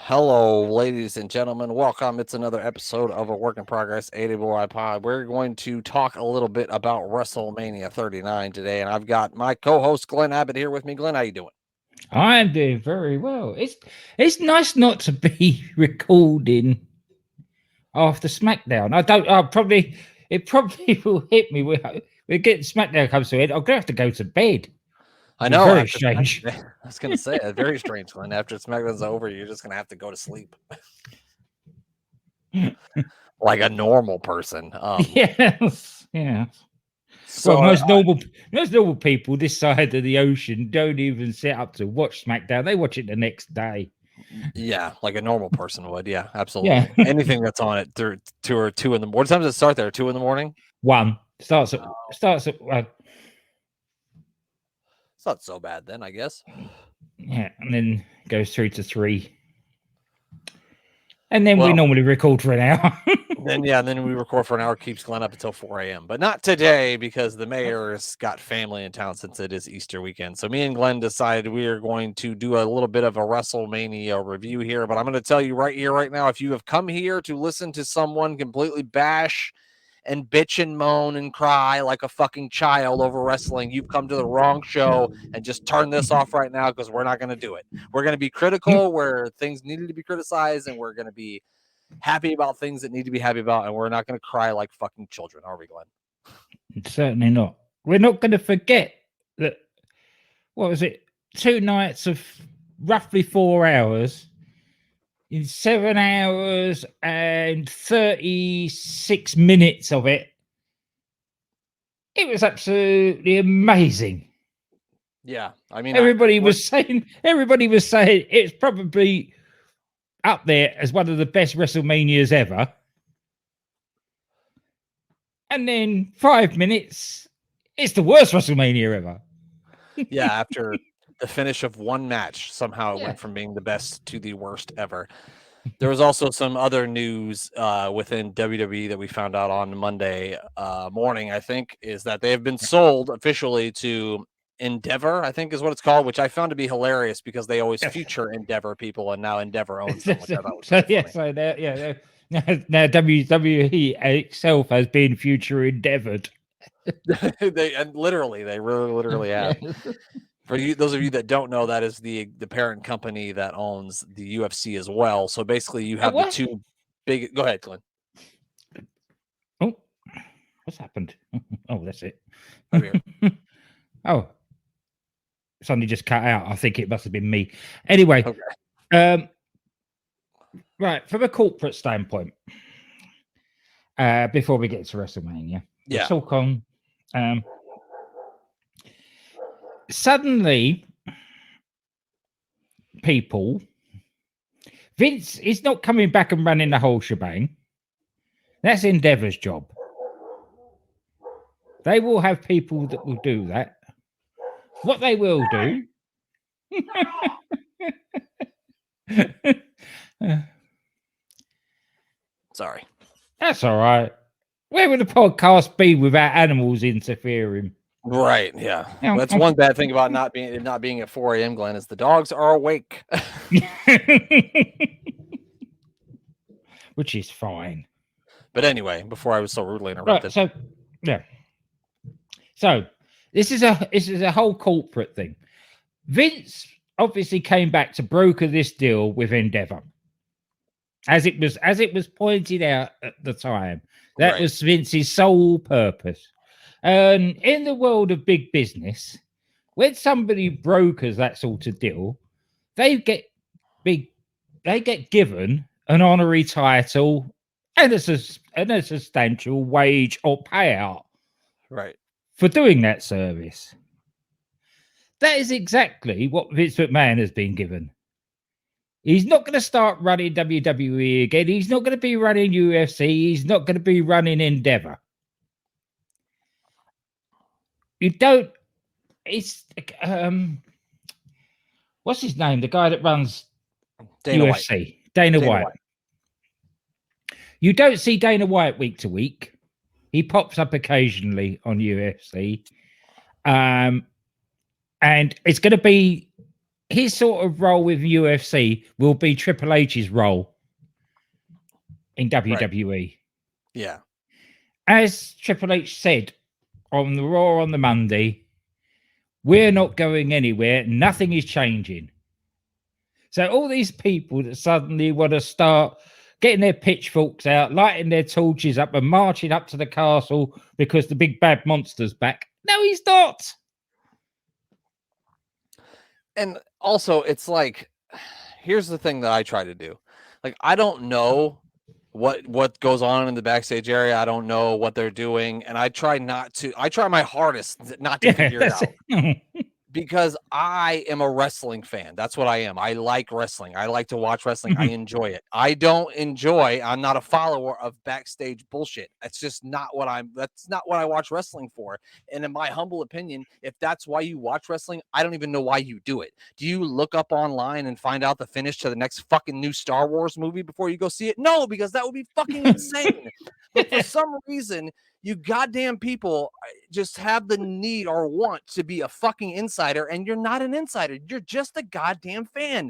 Hello, ladies and gentlemen. Welcome. It's another episode of A Work in Progress 80 Boy Pod. We're going to talk a little bit about WrestleMania 39 today, and I've got my co-host Glenn Abbott here with me. Glenn, how you doing? I'm doing very well. It's nice not to be recording after SmackDown. It probably will hit me. We're getting SmackDown comes to it. I'm gonna have to go to bed. I It'll be know. very After strange. I was going to say, it's very strange, Glenn. After SmackDown's over, you're just going to have to go to sleep like a normal person. Yes, yeah. So Well, most normal people this side of the ocean don't even sit up to watch SmackDown. They watch it the next day. yeah, like a normal person would. Yeah, Yeah, absolutely. Anything that's on it through 2 in the morning. What time does it start there? 2 in the morning? one starts at It's not so bad then, I guess. yeah, and then goes through to 3. And then we Well, normally record for an hour. then we record for an hour, keeps Glenn up until 4 a.m. But not today because the mayor's got family in town since it is Easter weekend. So me and Glenn decided we are going to do a little bit of a WrestleMania review here. But I'm going to tell you right here, right now, if you have come here to listen to someone completely bash and bitch and moan and cry like a fucking child over wrestling, you've come to the wrong show, and just turn this off right now because we're not going to do it. We're going to be critical where things needed to be criticized, and we're going to be happy about things that need to be happy about, and we're not going to cry like fucking children, are we, Glenn? Certainly not. We're not going to forget that, what was it, 2 nights of roughly 4 hours. In 7 hours and 36 minutes of it, it was absolutely amazing. Yeah, I mean, everybody was saying it's probably up there as one of the best WrestleManias ever. And then 5 minutes, it's the worst WrestleMania ever. Yeah, after the finish of one match, somehow it went from being the best to the worst ever. There was also some other news within WWE that we found out on Monday morning, I think, is that they have been sold officially to Endeavor, I think is what it's called, which I found to be hilarious because they always feature Endeavor people, and now Endeavor owns them, which I thought was funny. Now WWE itself has been future endeavored. They literally have. For you, those of you that don't know, that is the parent company that owns the UFC as well. So basically, you have the two big. Go ahead, Glenn. Oh, what's happened? Oh, that's it. Oh, something just cut out. I think it must have been me. Anyway, okay. Right, from a corporate standpoint, before we get to WrestleMania, let's talk on. Suddenly, Vince is not coming back and running the whole shebang. That's Endeavor's job. They will have people that will do that. What they will do. Sorry. That's all right. Where would the podcast be without animals interfering? Right. Yeah. That's one bad thing about not being at 4 a.m., Glenn, is the dogs are awake. Which is fine. But anyway, before I was so rudely interrupted. Right, so this is a whole corporate thing. Vince obviously came back to broker this deal with Endeavor. As it was pointed out at the time. That was Vince's sole purpose. And in the world of big business, when somebody brokers that sort of deal, they get given an honorary title and a substantial wage or payout, right, for doing that service. That is exactly what Vince McMahon has been given. He's not going to start running WWE again. He's not going to be running UFC. He's not going to be running Endeavor. You don't. It's what's his name? The guy that runs UFC. White. Dana White. You don't see Dana White week to week. He pops up occasionally on UFC. And it's going to be his sort of role with UFC will be Triple H's role in WWE. Yeah. As Triple H said on the Raw on the Monday, we're not going anywhere. Nothing is changing. So all these people that suddenly want to start getting their pitchforks out, lighting their torches up, and marching up to the castle because the big bad monster's back. No, he's not. And also, it's like, here's the thing that I try to do. Like, I don't know what goes on in the backstage area. I don't know what they're doing, and I try my hardest not to figure it out. Because I am a wrestling fan. That's what I am. I like wrestling. I like to watch wrestling. I enjoy it. I'm not a follower of backstage bullshit. That's not what I watch wrestling for. And in my humble opinion, if that's why you watch wrestling, I don't even know why you do it. Do you look up online and find out the finish to the next fucking new Star Wars movie before you go see it? No, because that would be fucking insane. But for some reason, you goddamn people just have the need or want to be a fucking insider, and you're not an insider. You're just a goddamn fan.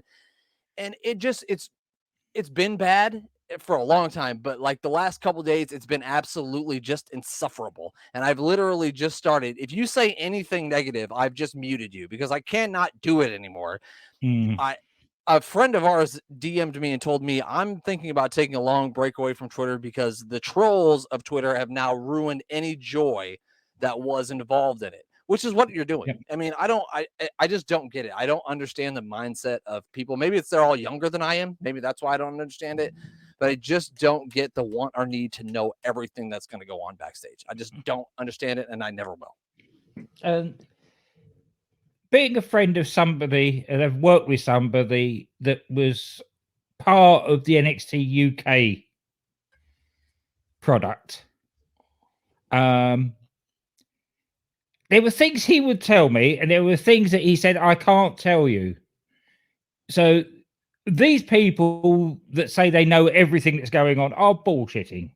And it's been bad for a long time, but like the last couple days, it's been absolutely just insufferable. And I've literally just started. If you say anything negative, I've just muted you because I cannot do it anymore. A friend of ours DM'd me and told me I'm thinking about taking a long break away from Twitter because the trolls of Twitter have now ruined any joy that was involved in it, which is what you're doing. Yep. I mean, I just don't get it. I don't understand the mindset of people. Maybe they're all younger than I am. Maybe that's why I don't understand it, but I just don't get the want or need to know everything that's going to go on backstage. I just don't understand it, and I never will. And being a friend of somebody, and I've worked with somebody that was part of the NXT UK product, there were things he would tell me, and there were things that he said, I can't tell you. So these people that say they know everything that's going on are bullshitting.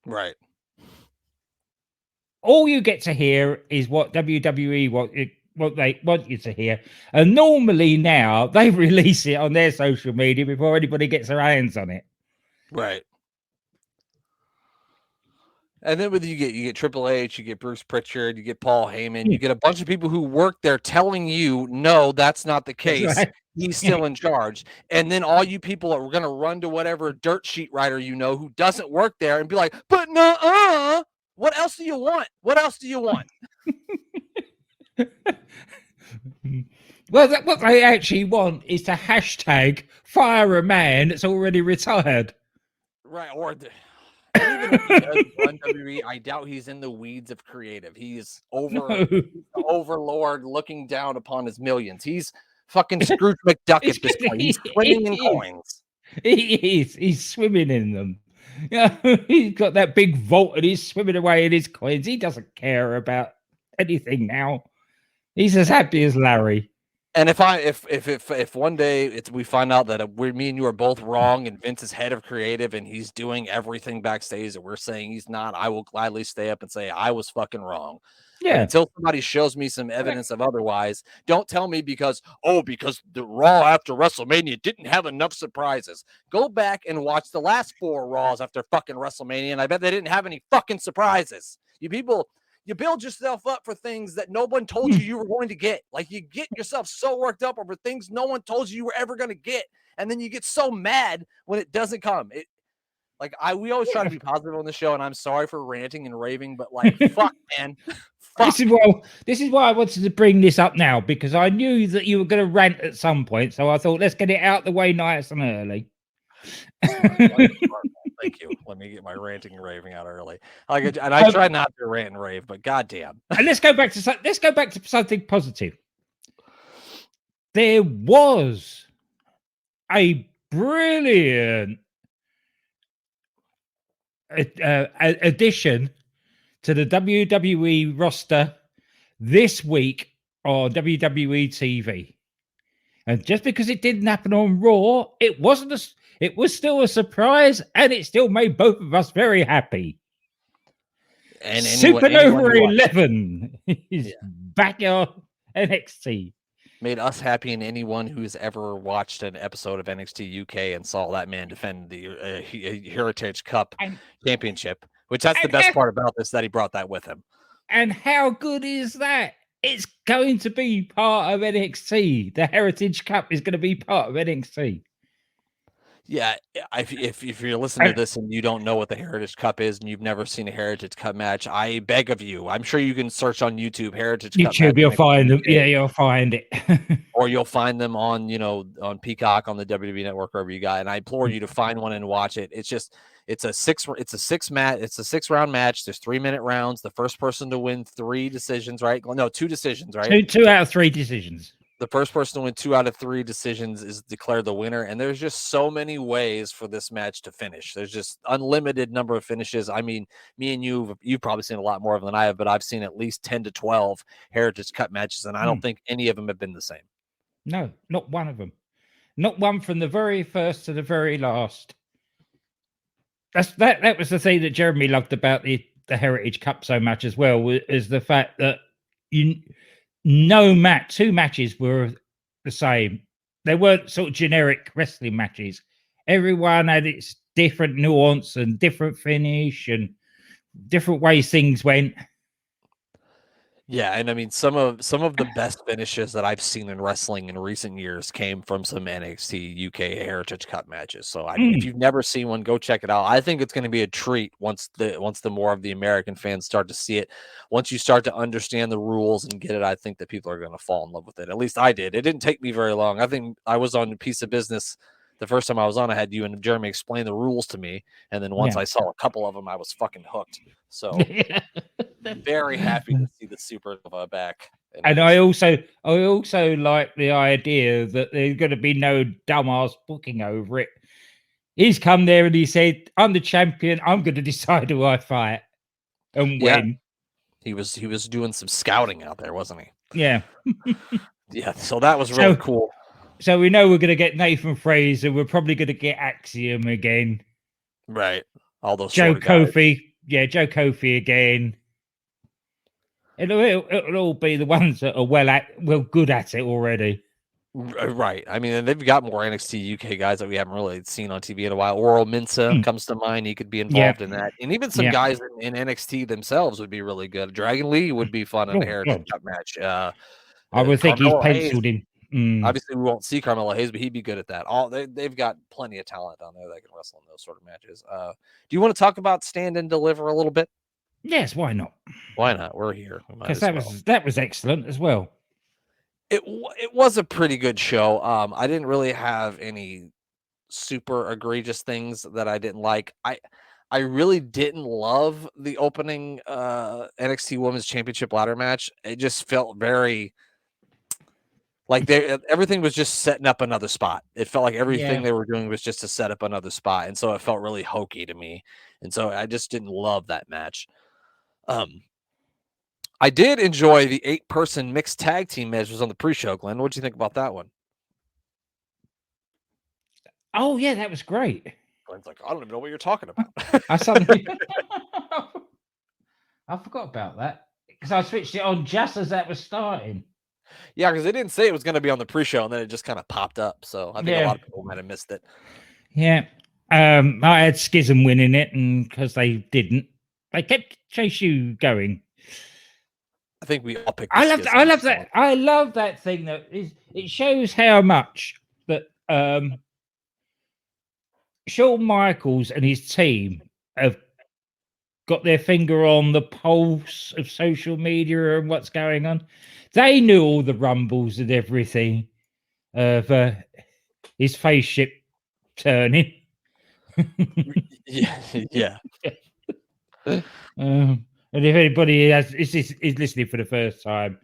Right. All you get to hear is what WWE what they want you to hear. And normally now they release it on their social media before anybody gets their hands on it. Right. And then you get Triple H, you get Bruce Pritchard, you get Paul Heyman, you get a bunch of people who work there telling you, no, that's not the case. Right. He's still in charge. And then all you people are going to run to whatever dirt sheet writer who doesn't work there and be like, but nuh-uh. What else do you want? What else do you want? Well, what they actually want is to hashtag fire a man that's already retired. Right. Or even if he does run WWE, I doubt he's in the weeds of creative. He's the overlord looking down upon his millions. He's fucking Scrooge McDuck at this point. He's swimming in coins. He is. He's swimming in them. He's got that big vault and he's swimming away in his coins. He doesn't care about anything now. He's as happy as Larry. And if one day we find out that me and you are both wrong, and Vince is head of creative and he's doing everything backstage that we're saying he's not, I will gladly stay up and say I was fucking wrong. Yeah. But until somebody shows me some evidence of otherwise, don't tell me because the Raw after WrestleMania didn't have enough surprises. Go back and watch the last 4 Raws after fucking WrestleMania, and I bet they didn't have any fucking surprises. You people. You build yourself up for things that no one told you were going to get. Like, you get yourself so worked up over things no one told you were ever going to get. And then you get so mad when it doesn't come. We always try to be positive on the show, and I'm sorry for ranting and raving, but like, fuck, man. Fuck. This is why I wanted to bring this up now, because I knew that you were going to rant at some point. So I thought, let's get it out the way nice and early. Thank you. Let me get my ranting and raving out early. And I try not to rant and rave, but goddamn. And let's go back to something positive. There was a brilliant addition to the WWE roster this week on WWE TV. And just because it didn't happen on Raw, it was still a surprise, and it still made both of us very happy. And Supernova 11 is back on NXT. made us happy, and anyone who's ever watched an episode of NXT UK and saw that man defend the Heritage Cup And championship, which that's the and best how, part about this, that he brought that with him. and how good is that? It's going to be part of NXT. The Heritage Cup is going to be part of NXT. Yeah, if you're listening to And this and you don't know what the Heritage Cup is and you've never seen a Heritage Cup match, I beg of you. I'm sure you can search on YouTube Heritage Cup match YouTube, you'll find them. NXT Yeah, UK, you'll find it. or you'll find them on on Peacock, on the WWE Network, wherever you got. And I implore you to find one and watch it. It's a 6 round match. There's 3-minute rounds. The first person to win 3 decisions, right? No, 2 decisions, right? Two out of 3 decisions. The first person to win 2 out of 3 decisions is declared the winner. And there's just so many ways for this match to finish. There's just unlimited number of finishes. I mean, me and you've probably seen a lot more of them than I have, but I've seen at least 10 to 12 Heritage Cup matches, and I don't think any of them have been the same. No, not one of them. Not one from the very first to the very last. That was the thing that Jeremy loved about the Heritage Cup so much as well, is the fact that two matches were the same. They weren't sort of generic wrestling matches. Everyone had its different nuance and different finish and different ways things went. Yeah, and I mean some of the best finishes that I've seen in wrestling in recent years came from some NXT UK Heritage Cup matches. So I mean, if you've never seen one, go check it out. I think it's going to be a treat once the more of the American fans start to see it. Once you start to understand the rules and get it, I think that people are going to fall in love with it. At least I did. It didn't take me very long. I think I was on A Piece of Business the first time I was on. I had you and Jeremy explain the rules to me, and then once I saw a couple of them, I was fucking hooked. So very happy to see the Supernova back. And I also like the idea that there's going to be no dumbass booking over it. He's come there and he said, "I'm the champion. I'm going to decide who I fight and when." He was doing some scouting out there, wasn't he? Yeah. Yeah. So that was really cool. So we know we're going to get Nathan Fraser. We're probably going to get Axiom again. Right. All those Joe Kofi. Yeah, Joe Kofi again. It'll all be the ones that are good at it already. Right. I mean, and they've got more NXT UK guys that we haven't really seen on TV in a while. Oral Minsa comes to mind. He could be involved in that. And even some guys in NXT themselves would be really good. Dragon Lee would be fun in a Heritage Cup match. I would think he's penciled him. Obviously, we won't see Carmelo Hayes, but he'd be good at that. They've got plenty of talent down there that can wrestle in those sort of matches. Do you want to talk about Stand and Deliver a little bit? Yes, why not? Why not? We're here. Because that was excellent as well. It was a pretty good show. I didn't really have any super egregious things that I didn't like. I really didn't love the opening NXT Women's Championship ladder match. It just felt very like everything was just setting up another spot. It felt like everything they were doing was just to set up another spot, and so it felt really hokey to me. And so I just didn't love that match. I did enjoy the 8-person mixed tag team matches on the pre-show. Glenn, what do you think about that one? Oh yeah, that was great. Glenn's like, I don't even know what you're talking about. I suddenly I forgot about that because I switched it on just as that was starting. Yeah, because they didn't say it was going to be on the pre-show, and then it just kind of popped up. So I think a lot of people might have missed it. Yeah, I had Schism winning it, and because they didn't, they kept Chase U going. I think we all picked. I love that. I love that thing that it shows how much that Shawn Michaels and his team have got their finger on the pulse of social media and what's going on. They knew all the rumbles and everything of his spaceship turning. yeah. And if anybody is listening for the first time,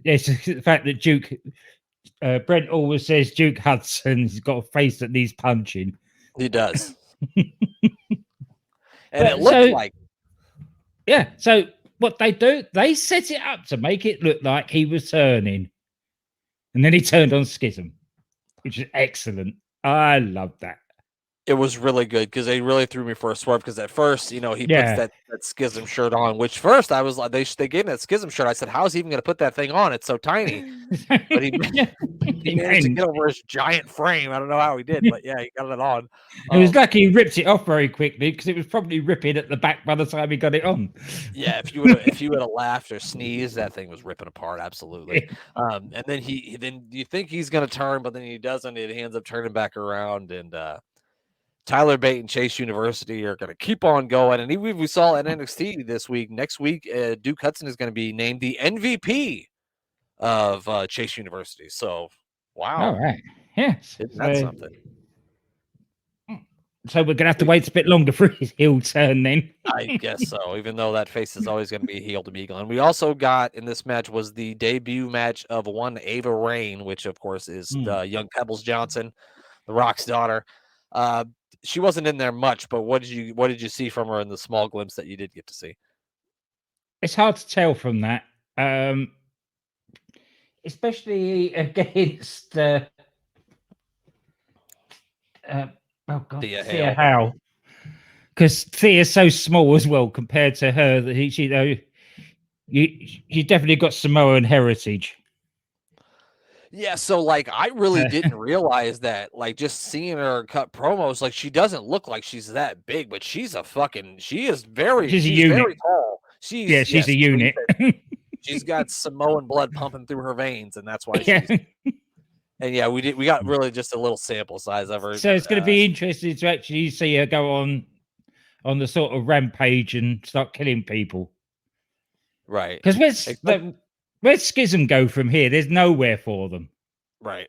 it's the fact that Brent always says Duke Hudson's got a face that needs punching. He does. And it looks like. Yeah. So what they do, they set it up to make it look like he was turning. And then he turned on Schism, which is excellent. I love that. It was really good because they really threw me for a swerve. Because at first, you know, he puts Yeah. that schism shirt on. Which first I was like, they gave him that schism shirt. I said, "How is he even going to put that thing on? It's so tiny." But he he He managed to managed. get over his giant frame. I don't know how he did, but yeah, he got it on. It was lucky he ripped it off very quickly because it was probably ripping at the back by the time he got it on. Yeah, if you would have laughed or sneezed, that thing was ripping apart. Absolutely. And then then you think he's going to turn, but then he doesn't. He ends up turning back around, and Tyler Bate and Chase University are going to keep on going. And we saw at NXT this week. Next week, Duke Hudson is going to be named the MVP of Chase University. So, All wow, right. Yes. isn't that something? So we're gonna have to wait a bit longer for his heel turn then. I guess so, even though that face is always going to be a heel to Beagle. And we also got in this match was the debut match of one Ava Rain, which of course is young Pebbles Johnson, the Rock's daughter. She wasn't in there much, but what did you see from her in the small glimpse that you did get to see? It's hard to tell from that, especially against Thea Howe, because Thea's so small as well compared to her that you definitely got Samoan heritage. Yeah, so like I really didn't realize that. Like just seeing her cut promos, like she doesn't look like she's that big, but she's very tall. She's a unit. She's got Samoan blood pumping through her veins, and that's why she's. And yeah, we got really just a little sample size of her. So it's going to be interesting to actually see her go on the sort of rampage and start killing people. Right. Because where's Schism go from here? There's nowhere for them. Right.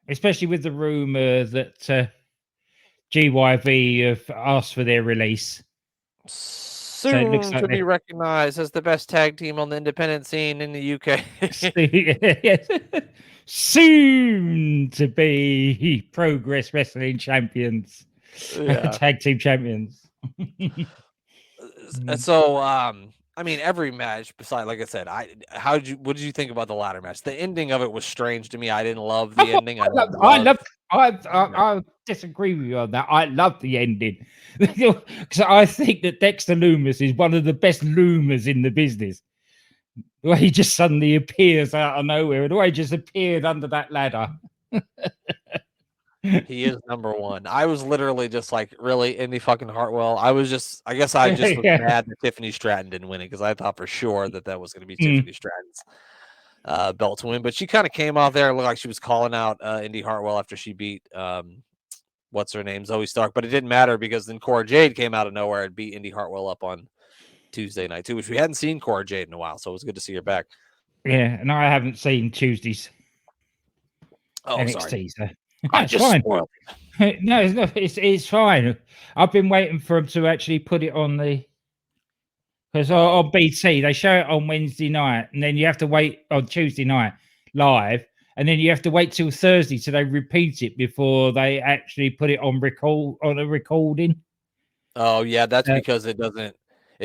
Especially with the rumor that GYV have asked for their release. Soon so it looks like to be recognized as the best tag team on the independent scene in the UK. Soon to be Progress Wrestling champions. Tag team champions. So I mean, every match, besides, like I said, what did you think about the ladder match? The ending of it was strange to me. I didn't love the ending. I disagree with you on that. I love the ending because I think that Dexter Lumis is one of the best Lumas in the business. The way he just suddenly appears out of nowhere, and the way he just appeared under that ladder. He is number one. I was literally just like, really, Indy fucking Hartwell. I guess I just was mad that Tiffany Stratton didn't win it because I thought for sure that was going to be Tiffany Stratton's belt to win. But she kind of came out there and looked like she was calling out Indy Hartwell after she beat what's her name, Zoe Stark. But it didn't matter because then Cora Jade came out of nowhere and beat Indy Hartwell up on Tuesday night too, which we hadn't seen Cora Jade in a while, so it was good to see her back. Yeah, and I haven't seen Tuesday's NXT. So. I just spoiled it. No, it's fine. I've been waiting for them to actually put it on because on BT they show it on Wednesday night, and then you have to wait on Tuesday night live, and then you have to wait till Thursday till they repeat it before they actually put it on a recording. Oh yeah, that's because it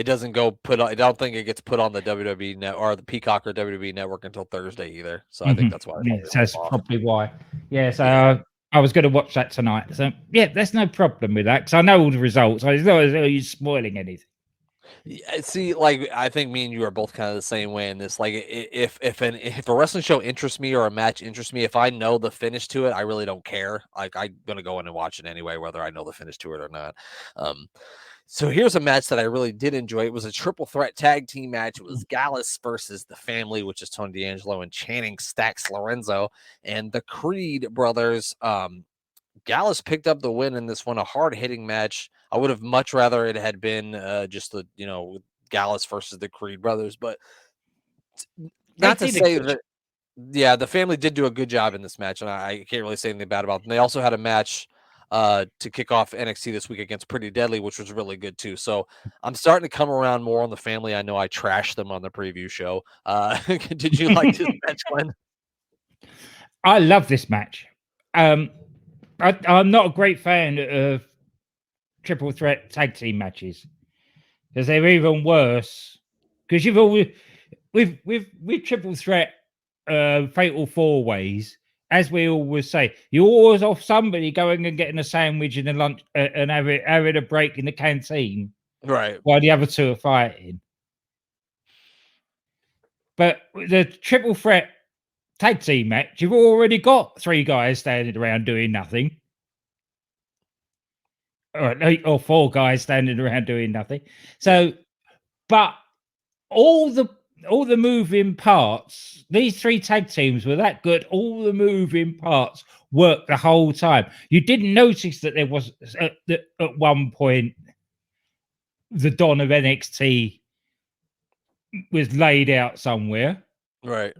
doesn't go put on. I don't think it gets put on the WWE net or the Peacock or WWE network until Thursday either. So I think that's why. Yeah, so that's probably why. Yeah, so I was going to watch that tonight. So yeah, there's no problem with that because I know all the results. It's not as though you're spoiling anything. See, like I think me and you are both kind of the same way in this. Like, if a wrestling show interests me or a match interests me, if I know the finish to it, I really don't care. Like, I'm gonna go in and watch it anyway, whether I know the finish to it or not. So here's a match that I really did enjoy. It was a triple threat tag team match. It was Gallus versus the Family, which is Tony D'Angelo and Channing Stacks Lorenzo, and the Creed brothers. Gallus picked up the win in this one, a hard-hitting match. I would have much rather it had been just the Gallus versus the Creed brothers, but not to say that. Yeah, the Family did do a good job in this match, and I can't really say anything bad about them. They also had a match to kick off NXT this week against Pretty Deadly, which was really good too. So I'm starting to come around more on the Family. I know I trashed them on the preview show. Did you like this match, Glenn? I love this match. I'm not a great fan of triple threat tag team matches because they're even worse. Because you've always with triple threat fatal four ways as we always say, you're always off somebody going and getting a sandwich in the lunch and having a break in the canteen Right. while the other two are fighting. But the triple threat tag team match, you've already got 3 guys standing around doing nothing. Or 4 guys standing around doing nothing. So, but all the moving parts, these 3 tag teams were that good. All the moving parts worked the whole time. You didn't notice that there was at one point the Don of NXT was laid out somewhere. Right.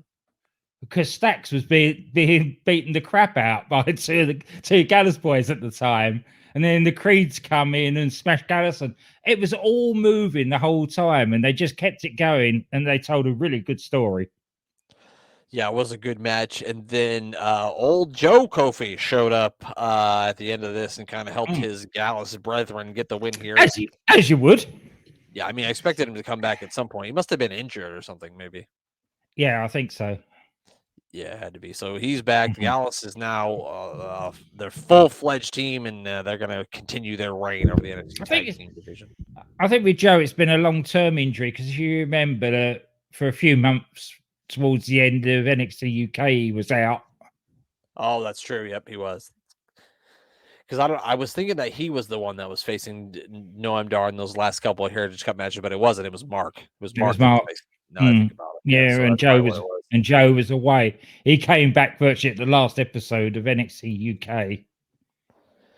Because Stacks was being beaten the crap out by two Gallus boys at the time. And then the Creeds come in and smash Gallus. And it was all moving the whole time. And they just kept it going. And they told a really good story. Yeah, it was a good match. And then old Joe Kofi showed up at the end of this and kind of helped his Gallus brethren get the win here. As you would. Yeah, I mean, I expected him to come back at some point. He must have been injured or something, maybe. Yeah, I think so. Yeah, it had to be. So he's back. Gallus is now their full-fledged team, and they're going to continue their reign over the NXT Tag Team division. I think with Joe, it's been a long-term injury because if you remember, for a few months towards the end of NXT UK, he was out. Oh, that's true. Yep, he was. Because I was thinking that he was the one that was facing Noam Dar in those last couple of Heritage Cup matches, but it wasn't. It was Mark. It was Mark. Now I think about it. Yeah, so and Joe was away. He came back virtually at the last episode of NXT UK.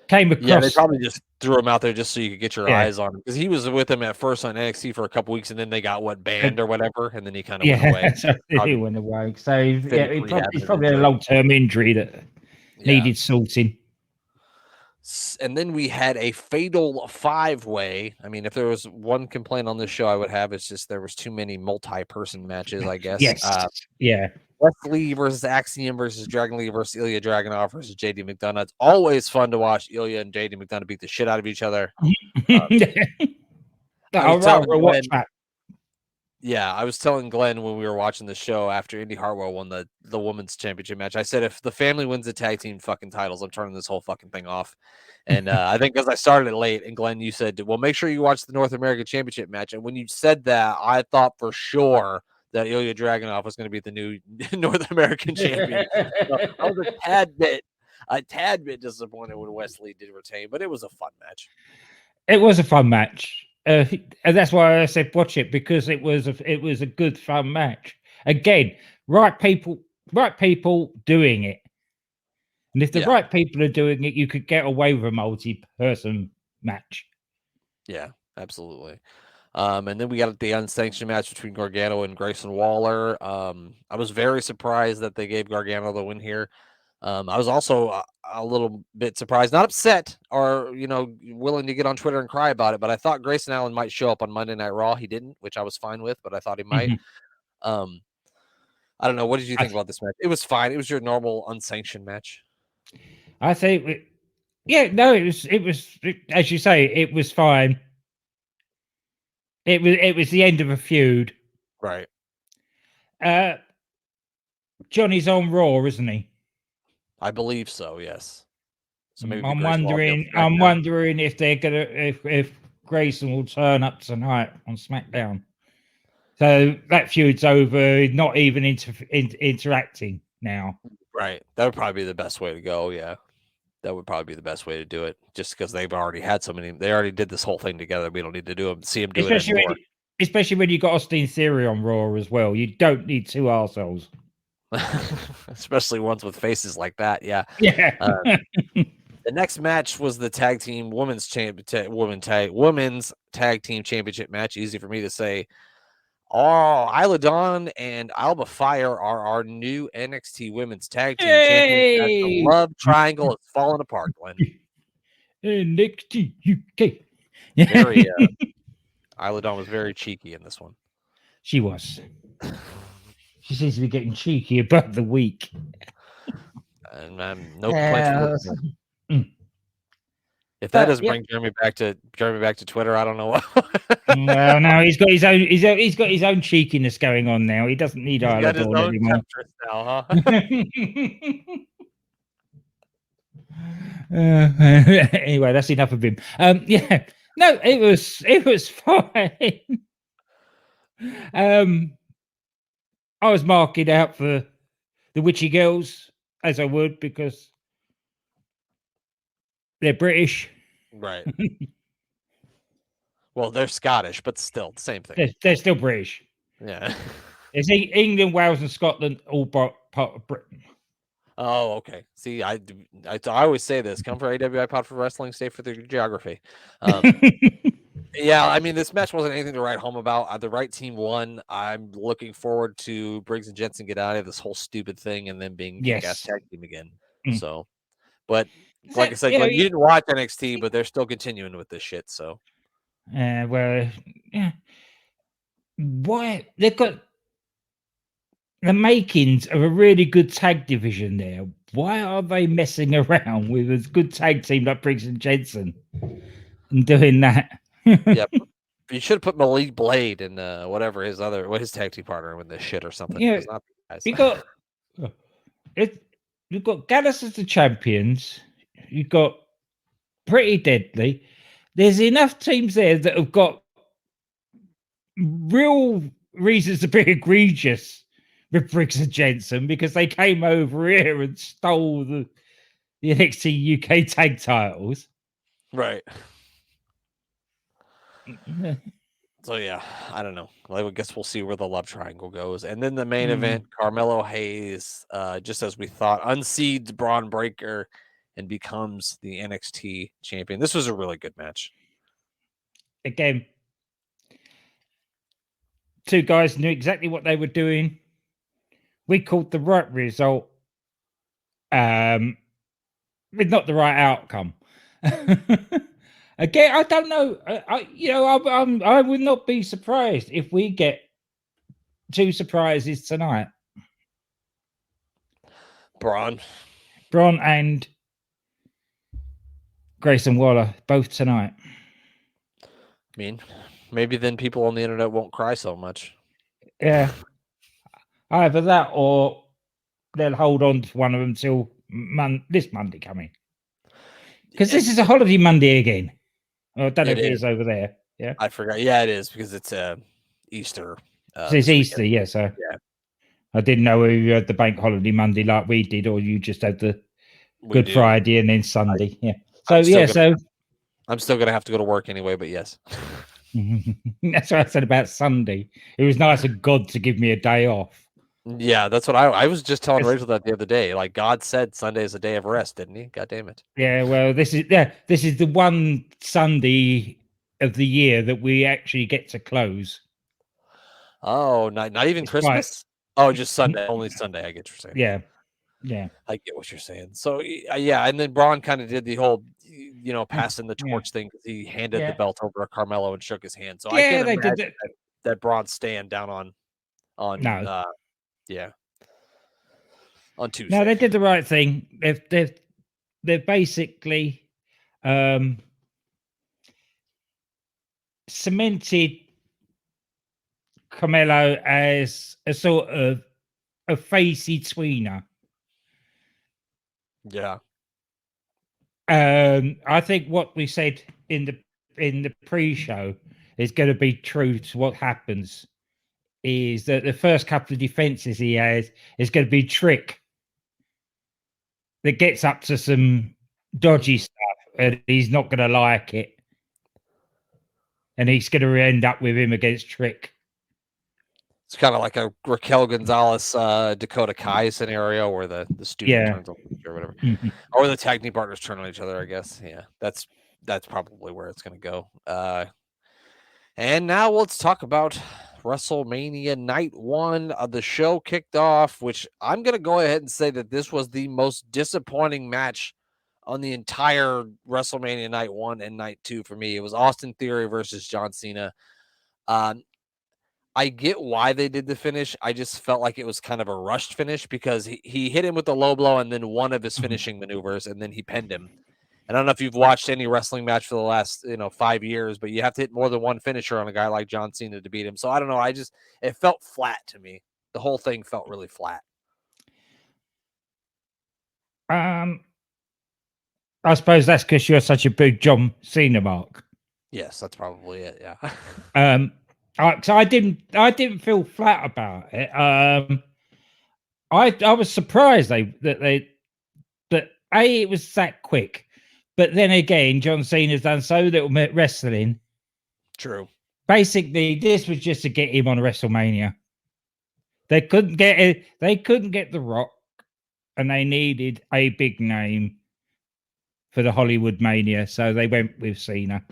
Came across. Yeah, they probably just threw him out there just so you could get your eyes on him because he was with them at first on NXT for a couple weeks, and then they got banned or whatever, and then he kind of went away. So he went away. So he's probably a long-term injury that needed sorting. And then we had a fatal 5-way. I mean, if there was one complaint on this show I would have, it's just there was too many multi-person matches, I guess. Yes. Wes Lee versus Axiom versus Dragon Lee versus Ilya Dragunov versus JD McDonough. It's always fun to watch Ilya and JD McDonough beat the shit out of each other. I was telling Glenn when we were watching the show after Indy Hartwell won the women's championship match, I said, if the family wins the tag team fucking titles, I'm turning this whole fucking thing off. And I think because I started it late, and Glenn, you said, well, make sure you watch the North American Championship match. And when you said that, I thought for sure that Ilya Dragunov was going to be the new North American champion. So I was a tad bit disappointed when Wesley did retain, but it was a fun match. It was a fun match. And that's why I said watch it, because it was a good fun match. Again, right people doing it. And if the right people are doing it, you could get away with a multi-person match. Yeah, absolutely. And then we got the unsanctioned match between Gargano and Grayson Waller. I was very surprised that they gave Gargano the win here. I was also a little bit surprised, not upset or, willing to get on Twitter and cry about it, but I thought Grayson Allen might show up on Monday Night Raw. He didn't, which I was fine with, but I thought he might. I don't know. What did you think about this match? It was fine. It was your normal unsanctioned match. I think, it was, as you say, it was fine. It was the end of a feud. Right. Johnny's on Raw, isn't he? I believe so, yes. So maybe I'm wondering if they're gonna if Grayson will turn up tonight on SmackDown. So that feud's over, not even interacting now. Right. That would probably be the best way to go, yeah. That would probably be the best way to do it, just because they've already had so many. They already did this whole thing together. We don't need to see them do it anymore. Especially when you got Austin Theory on Raw as well. You don't need two arseholes. Especially ones with faces like that, yeah. Yeah. The next match was the tag team women's tag team championship match. Easy for me to say. Isla Dawn and Alba Fire are our new NXT Women's Tag Team champions. The love triangle is falling apart, Glenn. NXT UK. Very, Isla Dawn was very cheeky in this one. She was. She seems to be getting cheeky about the week. And no complaints. If that doesn't bring Jeremy back to Twitter, I don't know what. No, he's got his own cheekiness going on now. He doesn't need Isla Dawn anymore. Now, huh? Anyway, that's enough of him. Yeah, no, it was fine. um, I was marking out for the Witchy Girls as I would because they're British. Right. Well, they're Scottish, but still the same thing. They're still British. Yeah. It's England, Wales, and Scotland all part of Britain. Oh, okay. See, I always say this: come for AWI Pod for Wrestling, stay for the geography. Yeah, I mean, this match wasn't anything to write home about. The right team won. I'm looking forward to Briggs and Jensen get out of this whole stupid thing and then being kick-ass Yes. tag team again. Mm. So, but Is like I that, said, Glenn, you didn't watch NXT, but they're still continuing with this shit. So, well, yeah. Why they've got the makings of a really good tag division there? Why are they messing around with a good tag team like Briggs and Jensen and doing that? yeah, you should have put Malik Blade and whatever his tag team partner with this shit or something. Yeah, Because not guys. you got it. You've got Gallus as the champions. You've got Pretty Deadly. There's enough teams there that have got real reasons to be egregious with Briggs and Jensen because they came over here and stole the NXT UK tag titles. Right. So yeah, I don't know. I guess we'll see where the love triangle goes. And then the main event, Carmelo Hayes, just as we thought, unseeds Braun Breaker and becomes the NXT champion. This was a really good match. Again, two guys knew exactly what they were doing. We called the right result, with not the right outcome. Again, I don't know. I would not be surprised if we get two surprises tonight. Braun. And Grayson Waller both tonight. I mean, maybe then people on the internet won't cry so much. Yeah. Either that or they'll hold on to one of them till this Monday coming. Because this is a holiday Monday again. Oh, I don't know if it is over there. Yeah. I forgot. Yeah, it is because it's Easter. So it's Easter, yeah. So yeah. I didn't know whether you had the bank holiday Monday like we did, or you just had the Good Friday and then Sunday. Yeah. So I'm still gonna have to go to work anyway, but yes. That's what I said about Sunday. It was nice of God to give me a day off. Yeah, that's what I was just telling Rachel that the other day. Like God said Sunday is a day of rest, didn't he? God damn it. Yeah, well, this is the one Sunday of the year that we actually get to close. Oh, not even Christmas? Oh, just Sunday. Only Sunday. I get what you're saying. Yeah. Yeah. I get what you're saying. So yeah, and then Braun kind of did the whole passing the torch thing because he handed the belt over to Carmelo and shook his hand. So I can't imagine that Braun stand down on on Tuesday. No, they did the right thing. They've basically cemented Carmelo as a sort of a facey tweener. Yeah. I think what we said in the pre-show is going to be true to what happens. Is that the first couple of defenses he has is going to be Trick that gets up to some dodgy stuff and he's not going to like it. And he's going to end up with him against Trick. It's kind of like a Raquel Gonzalez, Dakota Kai scenario where the student turns on or whatever. Or the tag team partners turn on each other, I guess. Yeah, that's probably where it's going to go. And now let's talk about WrestleMania night 1 of the show kicked off, which I'm going to go ahead and say that this was the most disappointing match on the entire WrestleMania night 1 and night 2 for me. It was Austin Theory versus John Cena. I get why they did the finish. I just felt like it was kind of a rushed finish because he hit him with the low blow and then one of his finishing maneuvers, and then he pinned him. And I don't know if you've watched any wrestling match for the last 5 years, but you have to hit more than one finisher on a guy like John Cena to beat him. So I don't know. It felt flat to me. The whole thing felt really flat. I suppose that's because you're such a big John Cena mark. Yes, that's probably it. Yeah. So I didn't feel flat about it. I was surprised that it was that quick, but then again, John Cena's done so little wrestling. True. Basically, this was just to get him on WrestleMania. They couldn't get it. They couldn't get The Rock, and they needed a big name for the Hollywood Mania, so they went with Cena.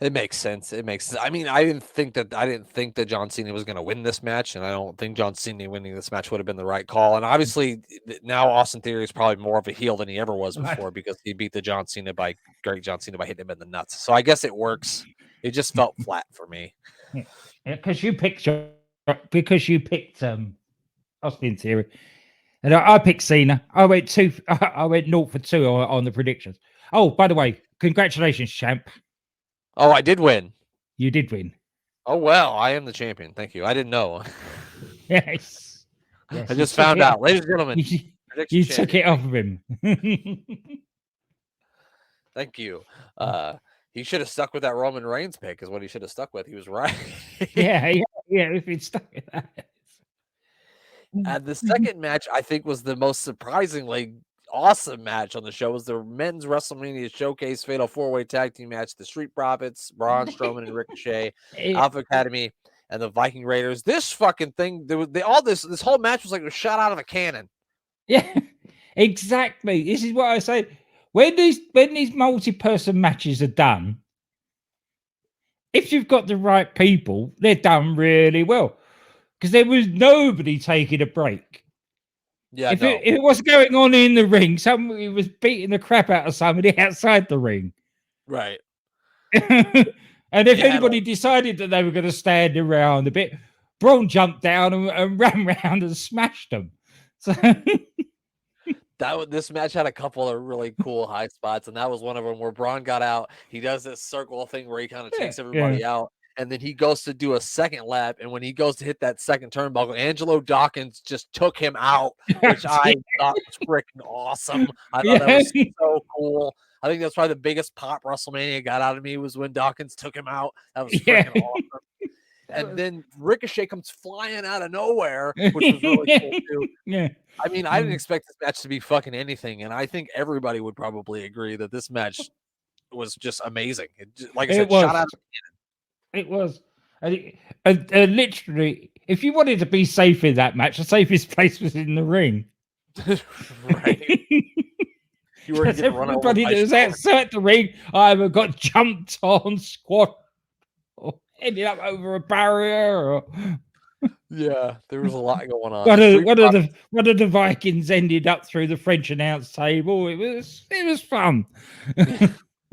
It makes sense. It makes. I mean, I didn't think that John Cena was going to win this match, and I don't think John Cena winning this match would have been the right call. And obviously, now Austin Theory is probably more of a heel than he ever was before because he beat Great John Cena by hitting him in the nuts. So I guess it works. It just felt flat for me. Yeah, because you picked Austin Theory, and I picked Cena. I went 0 for 2 on the predictions. Oh, by the way, congratulations, champ! Oh, I did win. You did win. Oh well, I am the champion. Thank you. I didn't know. Yes. Yes. I just found out, ladies and gentlemen. You took it off of him. Thank you. He should have stuck with that Roman Reigns pick. Is what he should have stuck with. He was right. yeah. If he'd stuck with that. The second match, I think, was the most surprisingly awesome match on the show. Was the men's WrestleMania Showcase Fatal 4-Way Tag Team match? The Street Profits, Braun Strowman and Ricochet, Alpha Academy, and the Viking Raiders. This fucking thing, this whole match was like a shot out of a cannon. Yeah, exactly. This is what I say. When these multi-person matches are done, if you've got the right people, they're done really well. Because there was nobody taking a break. Yeah, if it was going on in the ring, somebody was beating the crap out of somebody outside the ring. Right. And if anybody decided that they were going to stand around a bit, Braun jumped down and ran around and smashed them. So this match had a couple of really cool high spots, and that was one of them where Braun got out. He does this circle thing where he kind of takes everybody out, and then he goes to do a second lap. And when he goes to hit that second turnbuckle, Angelo Dawkins just took him out, which I thought was freaking awesome. I thought that was so cool. I think that's probably the biggest pop WrestleMania got out of me was when Dawkins took him out. That was freaking awesome. And then Ricochet comes flying out of nowhere, which was really cool too. Yeah. I mean, I didn't expect this match to be fucking anything, and I think everybody would probably agree that this match was just amazing. Like I said, shot out of the cannon. It was. And literally, if you wanted to be safe in that match, the safest place was in the ring. Right. You were everybody that was outside the ring either got jumped on, squat, or ended up over a barrier, or yeah, there was a lot going on. One of the Vikings ended up through the French announce table. It was fun. It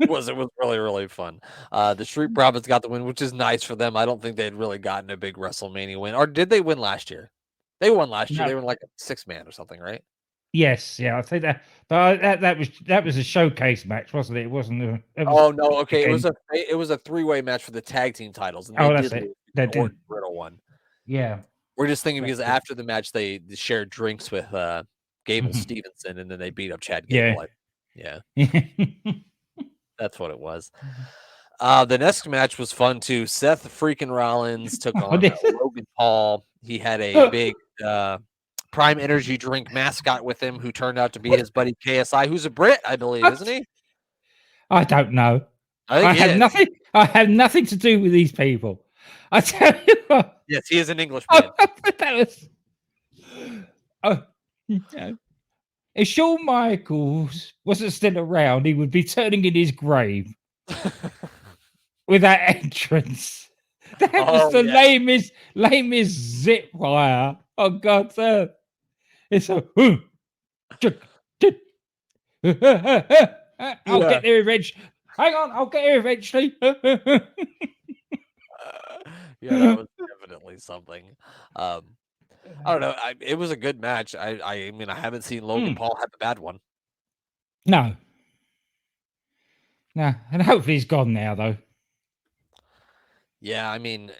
was really, really fun. The Street Profits got the win, which is nice for them. I don't think they'd really gotten a big WrestleMania win. Or did they win last year? They won last year. They were like a 6-man or something, right? Yes, yeah, I think that. But that was a showcase match, wasn't it? It wasn't. Oh no, okay. It was a 3-way match for the tag team titles, and that's it. That did. Riddle one. Yeah, we're just thinking because after the match they shared drinks with Gable Stevenson, and then they beat up Chad Gable. Yeah. That's what it was. The next match was fun too. Seth freaking Rollins took on Logan Paul. He had a big Prime Energy drink mascot with him, who turned out to be his buddy KSI, who's a Brit, I believe, isn't he? I don't know. I have nothing to do with these people. I tell you what. Yes, he is an Englishman. If Shawn Michaels wasn't still around, he would be turning in his grave with that entrance. That was the lamest zip wire on God's earth. It's a I'll get there eventually. Hang on, I'll get here eventually. Yeah, that was definitely something. I don't know. It was a good match. I mean, I haven't seen Logan Paul have a bad one. No, and hopefully he's gone now, though. Yeah, I mean,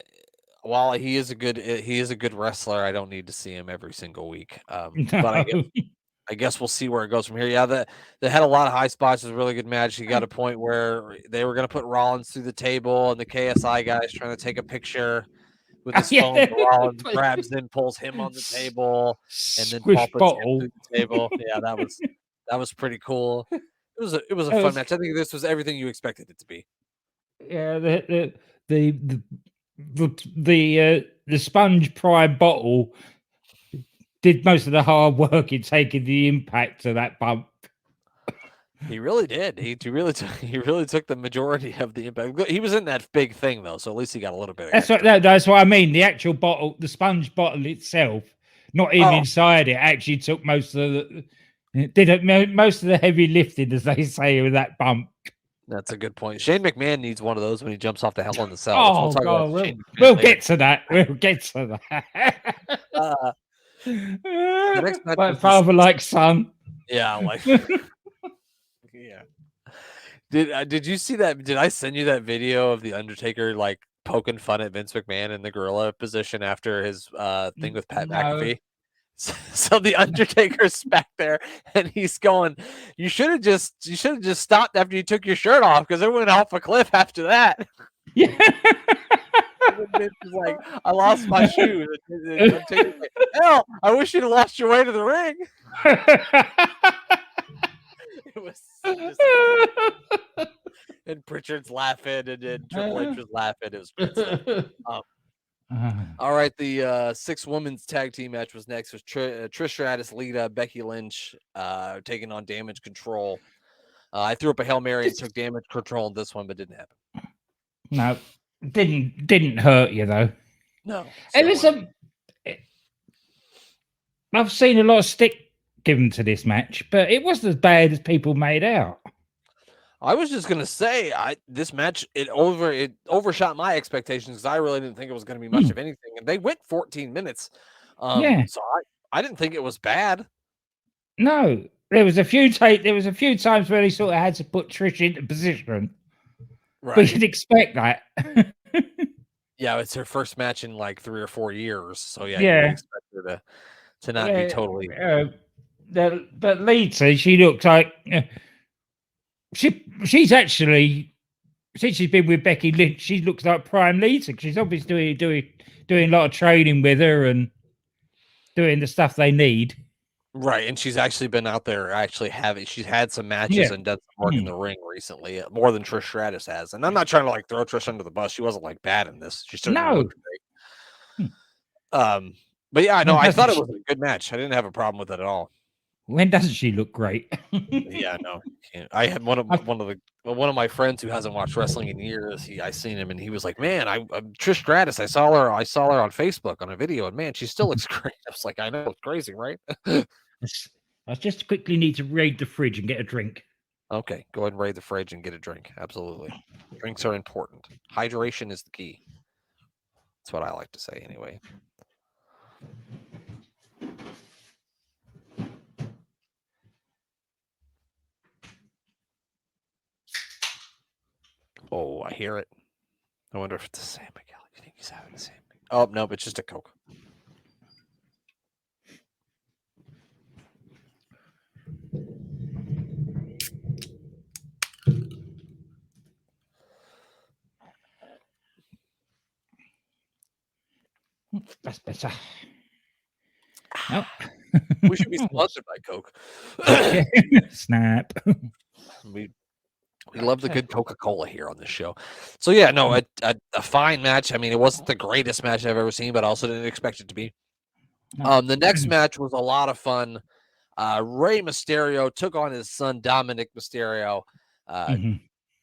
while he is a good wrestler, I don't need to see him every single week. But I guess we'll see where it goes from here. Yeah, they had a lot of high spots. It was a really good match. You got a point where they were going to put Rollins through the table, and the KSI guy's trying to take a picture with his Yeah. phone. Rollins grabs him, pulls him on the table, and then Paul Squish puts him bottle. through the table. Yeah, that was pretty cool. It was a It fun was, match. I think this was everything you expected it to be. yeah, the the sponge prime bottle did most of the hard work in taking the impact of that bump. He really did. He really took the majority of the impact. He was in that big thing though, so at least he got a little bit of extra. That's what I mean. The actual bottle, the sponge bottle itself, not him Oh, inside it, actually took most of most of the heavy lifting, as they say, with that bump. that's a good point. Shane McMahon needs one of those when he jumps off the Hell in the Cell, which we'll Oh talk about God, Shane McMahon we'll later. get to that. We'll get to that. Uh, the next match Like was this. father, like son. Yeah, like yeah. Did you see that? Did I send you that video of the Undertaker like poking fun at Vince McMahon in the gorilla position after his thing with Pat No. McAfee? So the Undertaker's back there and he's going, you should have just stopped after you took your shirt off because it went off a cliff after that. Yeah. And then Vince is like, I lost my shoes. And Undertaker's like, hell, I wish you'd have lost your way to the ring. It was just and Pritchard's laughing and then Triple H was laughing. It was great stuff. All right, the 6 women's tag team match was next. Was Trish Stratus, Lita, Becky Lynch taking on Damage Control. I threw up a Hail Mary and took Damage Control in this one, but didn't happen. No, didn't hurt you though. No, It was I've seen a lot of stick given to this match, but it wasn't as bad as people made out. I was just gonna say, this match it overshot my expectations because I really didn't think it was going to be much of anything, and they went 14 minutes. Yeah. So I didn't think it was bad. No, there was a few times where they sort of had to put Trish into position, Right? but you'd expect that. Yeah, it's her first match in like 3 or 4 years, so yeah, you Yeah. would expect her to not be totally. But Lita, she looks like she's actually, since she's been with Becky Lynch, she looks like prime Lita. She's obviously doing a lot of training with her and doing the stuff they need. Right, and she's actually been out there she's had some matches and done some work in the ring recently, more than Trish Stratus has. And I'm not trying to like throw Trish under the bus. She wasn't like bad in this. She certainly looked great. But yeah, no, I thought it was a good match. I didn't have a problem with it at all. When doesn't she look great? Yeah, no, you can't. I had one of my friends who hasn't watched wrestling in years. I seen him and he was like, "Man, I'm Trish Stratus. I saw her on Facebook on a video, and man, she still looks great." I was like, "I know, it's crazy, right?" I just quickly need to raid the fridge and get a drink. Okay, go ahead and raid the fridge and get a drink. Absolutely, drinks are important. Hydration is the key. That's what I like to say, anyway. Oh, I hear it. I wonder if it's the same Miguel. You think he's having the same? Oh no, it's just a Coke. That's better. No. We should be sponsored by Coke. Snap. We love the good Coca-Cola here on this show. So yeah, no, a fine match. I mean, it wasn't the greatest match I've ever seen, but I also didn't expect it to be. The next match was a lot of fun. Rey Mysterio took on his son Dominic Mysterio,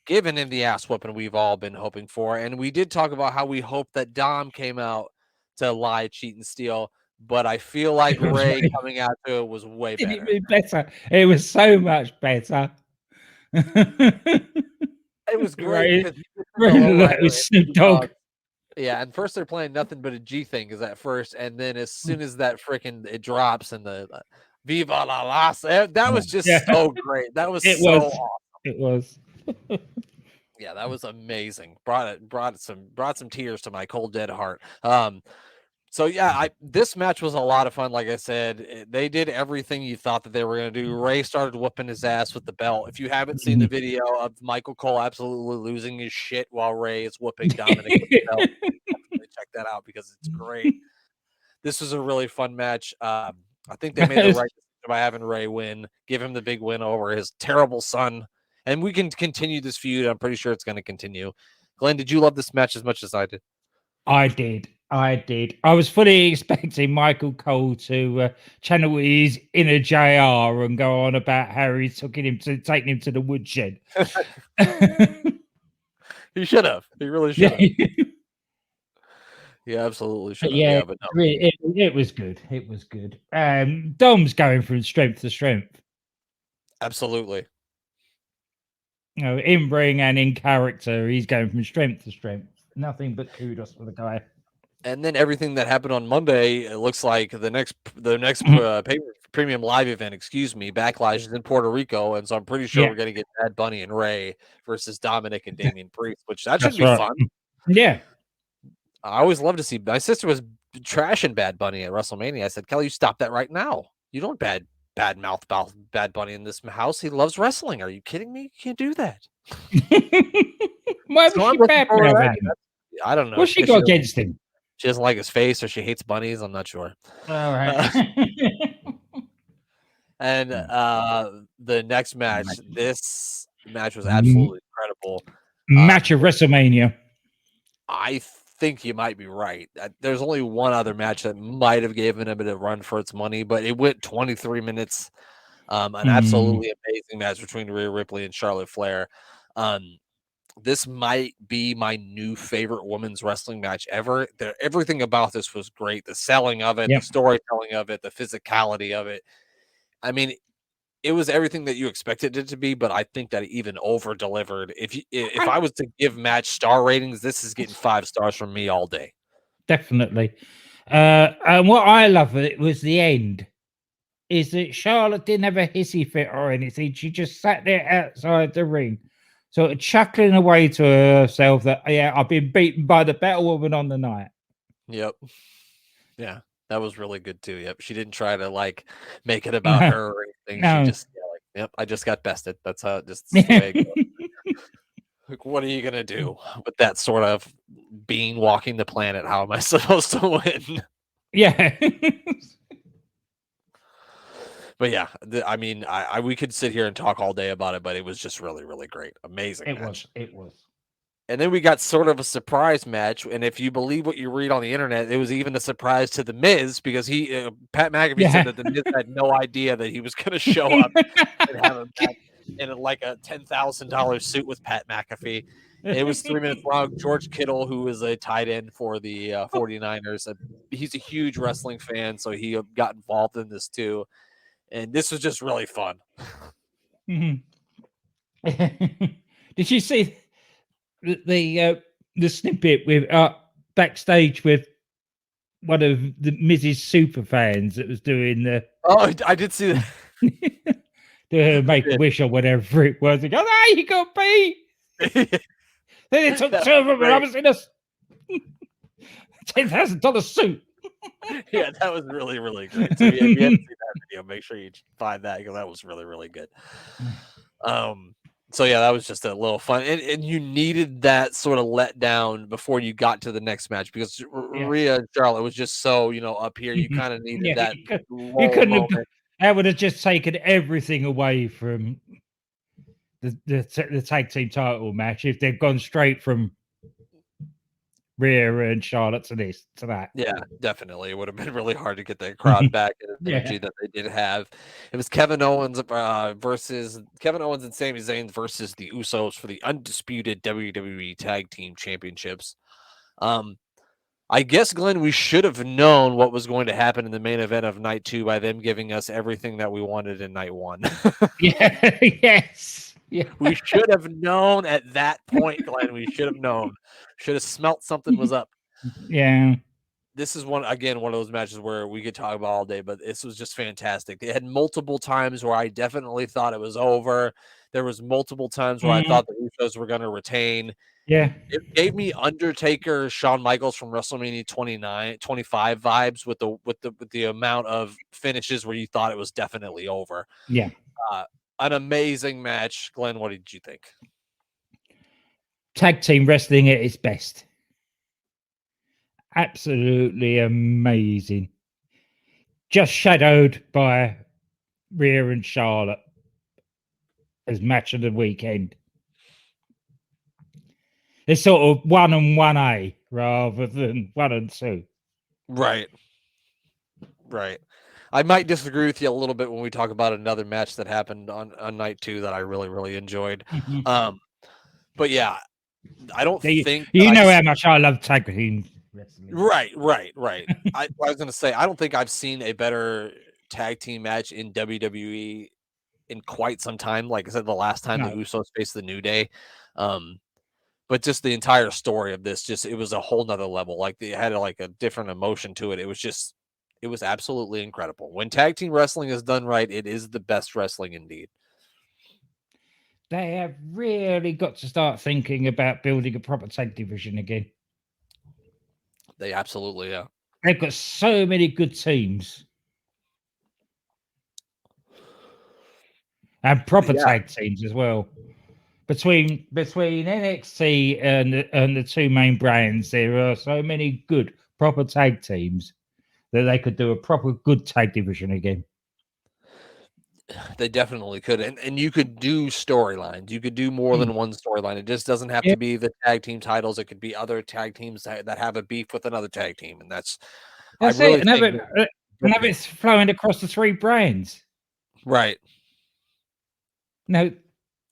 giving him the ass whooping we've all been hoping for. And we did talk about how we hoped that Dom came out to lie, cheat, and steal. But I feel like Rey coming out to it was way better. It was so much better. It was great because Snoop Dogg. Yeah, and first they're playing Nothing But a G Thing is at first, and then as soon as that freaking it drops and the Viva la Las, that was just so great. That was awesome. It was. Yeah, that was amazing. Brought some tears to my cold dead heart. So yeah, this match was a lot of fun. Like I said, they did everything you thought that they were going to do. Ray started whooping his ass with the belt. If you haven't seen the Mhm. video of Michael Cole absolutely losing his shit while Ray is whooping Dominic with the belt, definitely check that out because it's great. This was a really fun match. I think they made the right decision by having Ray win, give him the big win over his terrible son, and we can continue this feud. I'm pretty sure it's going to continue. Glenn, did you love this match as much as I did? I did. I did. I was fully expecting Michael Cole to channel his inner JR and go on about how he's taking him to the woodshed. He should have. He really should Yeah, have. He absolutely should have. yeah, Yeah, but no, it was good. It was good. Dom's going from strength to strength. absolutely. You know, in ring and in character, he's going from strength to strength. Nothing but kudos for the guy. And then everything that happened on Monday, it looks like the next Mhm. premium live event, excuse me, Backlash is in Puerto Rico, and so I'm pretty sure Yeah, we're going to get Bad Bunny and Ray versus Dominic and Damian Priest, which that should that's be right. fun. Yeah. I always love to see. My sister was trashing Bad Bunny at WrestleMania. I said, Kelly, you stop that right now. You don't bad mouth Bad Bunny in this house. He loves wrestling. Are you kidding me? You can't do that. Why was So I'm she looking bad forward to now, that. then? I don't know. What's she She got doesn't, against him? she doesn't like his face, or she hates bunnies. I'm not sure. All right. Uh, and the next match, this match was absolutely incredible. Match of WrestleMania. I think you might be right. There's only one other match that might have given him a run for its money, but it went 23 minutes. An Mm, absolutely amazing match between Rhea Ripley and Charlotte Flair. Um, this might be my new favorite women's wrestling match ever. Everything about this was great. The selling of it, the yep. storytelling of it, the physicality of it. I mean, it was everything that you expected it to be, but I think that it even over delivered. If I- I was to give match star ratings, this is getting 5 stars from me all day. Definitely. And what I love of it was the end. Is that Charlotte didn't have a hissy fit or anything. She just sat there outside the ring, sort of chuckling away to herself that, yeah, I've been beaten by the better woman on the night. Yep. Yeah, that was really good too. Yep. She didn't try to like make it about No, her or anything. She no. just like, yep, I just got bested. That's how just this is the way it goes. Like, what are you gonna do with that sort of being walking the planet? How am I supposed to win? Yeah. But yeah, I mean, we could sit here and talk all day about it, but it was just really, really great, amazing It was. match. It was. And then we got sort of a surprise match, and if you believe what you read on the internet, it was even a surprise to the Miz because Pat McAfee said Yeah. that the Miz had no idea that he was going to show up and have a match in like a $10,000 suit with Pat McAfee. It was 3 minutes long. George Kittle, who is a tight end for the 49ers, he's a huge wrestling fan, so he got involved in this too. And this was just really fun. Mhm. Did you see the snippet with backstage with one of the Mrs. Super fans that was doing the Oh, I did see that. the Make a Wish or whatever it was? He goes, "Ah, you got beat." Then they took That two of was them, and I great. was in a $10,000 suit. Yeah, that was really, really great. So if you haven't seen that video, make sure you find that because that was really, really good. Um, so yeah, that was just a little fun, and you needed that sort of letdown before you got to the next match because Yeah, Rhea and Charlotte was just so up here. You kind of needed yeah. that You lull couldn't have. moment. That would have just taken everything away from the tag team title match if they'd gone straight from Rhea and Charlotte to this to that. Yeah, definitely. It would have been really hard to get the crowd back in the Yeah. energy that they did have. It was Kevin Owens versus Kevin Owens and Sami Zayn versus the Usos for the undisputed WWE Tag Team Championships. Um, I guess, Glenn, we should have known what was going to happen in the main event of night 2 by them giving us everything that we wanted in night 1. Yeah. Yes. Yeah. We should have known at that point, Glenn. We should have known. Should have smelt something was up. Yeah. This is one of those matches where we could talk about all day, but this was just fantastic. They had multiple times where I definitely thought it was over. There was multiple times where I thought the Usos were going to retain. Yeah. It gave me Undertaker, Shawn Michaels from WrestleMania 25 vibes with the amount of finishes where you thought it was definitely over. Yeah. An amazing match. Glenn, what did you think? Tag team wrestling at its best. Absolutely amazing. Just shadowed by Rhea and Charlotte as match of the weekend. It's sort of 1 and 1A rather than 1 and 2. Right. I might disagree with you a little bit when we talk about another match that happened on night 2 that I really, really enjoyed. But yeah, I don't think you know how much I love tag team wrestling. Right. I was going to say, I don't think I've seen a better tag team match in WWE in quite some time. Like I said, the last time the Usos faced the New Day. But just the entire story of this, it was a whole nother level. Like they had like a different emotion to it. It was absolutely incredible. When tag team wrestling is done right, it is the best wrestling indeed. They have really got to start thinking about building a proper tag division again. They absolutely, yeah. They've got so many good teams. And proper tag teams as well. Between NXT and the two main brands, there are so many good proper tag teams that they could do a proper good tag division again. They definitely could. And you could do storylines. You could do more than one storyline. It just doesn't have to be the tag team titles. It could be other tag teams that have a beef with another tag team. And that's I really think and have it flowing across the 3 brands. Right. No,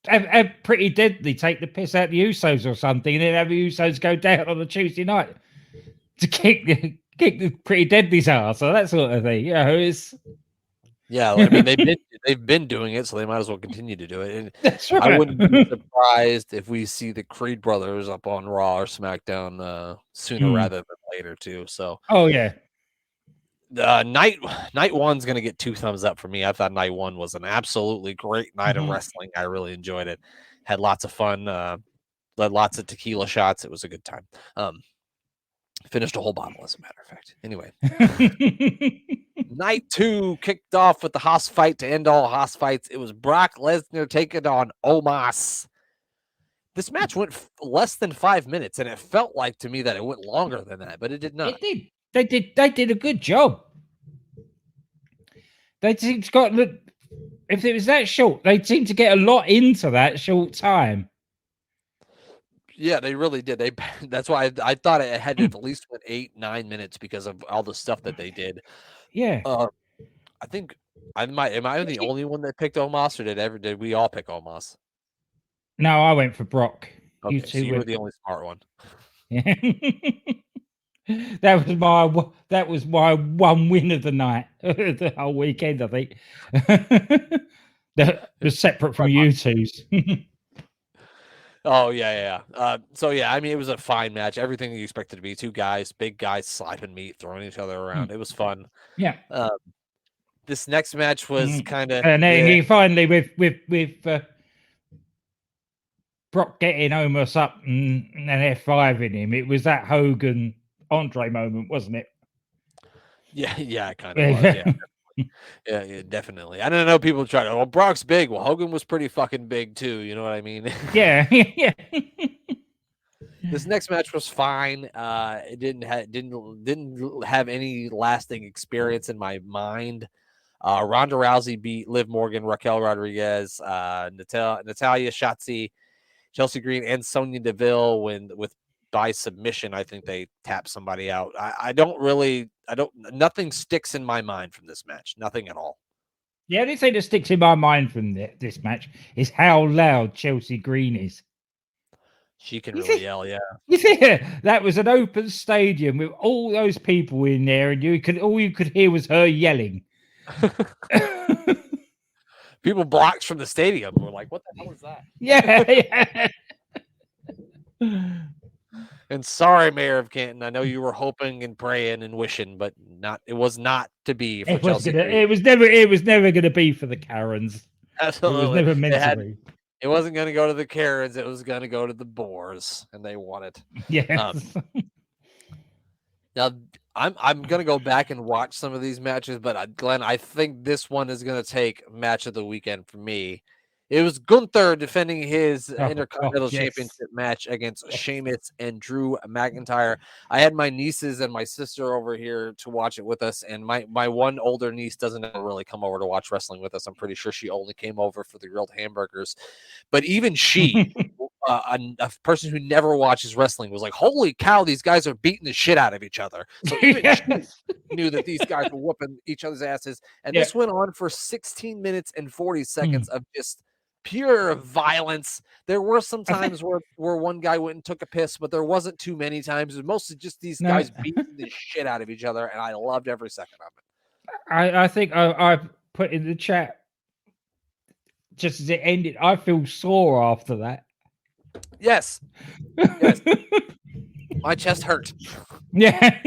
have Pretty Deadly take the piss out the Usos or something, and then have the Usos go down on a Tuesday night to kick the Pretty Deadly's ass or that sort of thing. You know, it's I mean they've been doing it, so they might as well continue to do it. And that's right. I wouldn't be surprised if we see the Creed brothers up on Raw or SmackDown sooner rather than later too. So yeah. Night 1's going to get 2 thumbs up for me. I thought night 1 was an absolutely great night of wrestling. I really enjoyed it. Had lots of fun. Led lots of tequila shots. It was a good time. Finished a whole bottle, as a matter of fact. Anyway, night 2 kicked off with the Haas fight to end all Haas fights. It was Brock Lesnar taking on Omos. This match went less than 5 minutes, and it felt like to me that it went longer than that, but it did not. It did. They did a good job. They got look. If it was that short, they seemed to get a lot into that short time. Yeah, they really did. That's why I thought it had at least went 8-9 minutes because of all the stuff that they did. Yeah. I think am I the only one that picked Omos, or did we all pick Omos? No, I went for Brock. Okay, so you were the only smart one. Yeah. That was my one win of the night, the whole weekend. I think that was separate from you two's. Oh yeah. So yeah, I mean, it was a fine match. Everything you expected to be. 2 guys, big guys, slapping meat, throwing each other around. It was fun. Yeah. This next match was kind of, and then he finally with Brock getting Omos up and F5 in him. It was that Hogan Andre moment, wasn't it? Yeah, it kind of was. Yeah, definitely. I don't know. People try to. Well, Brock's big. Well, Hogan was pretty fucking big too. You know what I mean? Yeah. This next match was fine. It didn't have any lasting experience in my mind. Ronda Rousey beat Liv Morgan, Raquel Rodriguez, Natalya, Shotzi, Chelsea Green, and Sonya Deville by submission. I think they tapped somebody out. Nothing sticks in my mind from this match. Nothing at all. The only thing that sticks in my mind from this match is how loud Chelsea Green is. She can really yell, yeah. Yeah, that was an open stadium with all those people in there, and all you could hear was her yelling. People blocks from the stadium were like, "What the hell is that?" Yeah. And sorry, Mayor of Canton, I know you were hoping and praying and wishing, but it was not to be for Chelsea. It was never going to be for the Karens. Absolutely, it was never meant to be. It wasn't going to go to the Karens. It was going to go to the Boars, and they won it. Yes. Now, I'm going to go back and watch some of these matches, but Glenn, I think this one is going to take match of the weekend for me. It was Gunther defending his Intercontinental Championship match against Sheamus and Drew McIntyre. I had my nieces and my sister over here to watch it with us, and my one older niece doesn't ever really come over to watch wrestling with us. I'm pretty sure she only came over for the grilled hamburgers. But even she, a person who never watches wrestling, was like, holy cow, these guys are beating the shit out of each other. So even she knew that these guys were whooping each other's asses. And this went on for 16 minutes and 40 seconds of just pure violence. There were some times where one guy went and took a piss, but there wasn't too many times. It was mostly just these guys beating the shit out of each other, and I loved every second of it. I think I put in the chat just as it ended. I feel sore after that. Yes. My chest hurt. Yeah.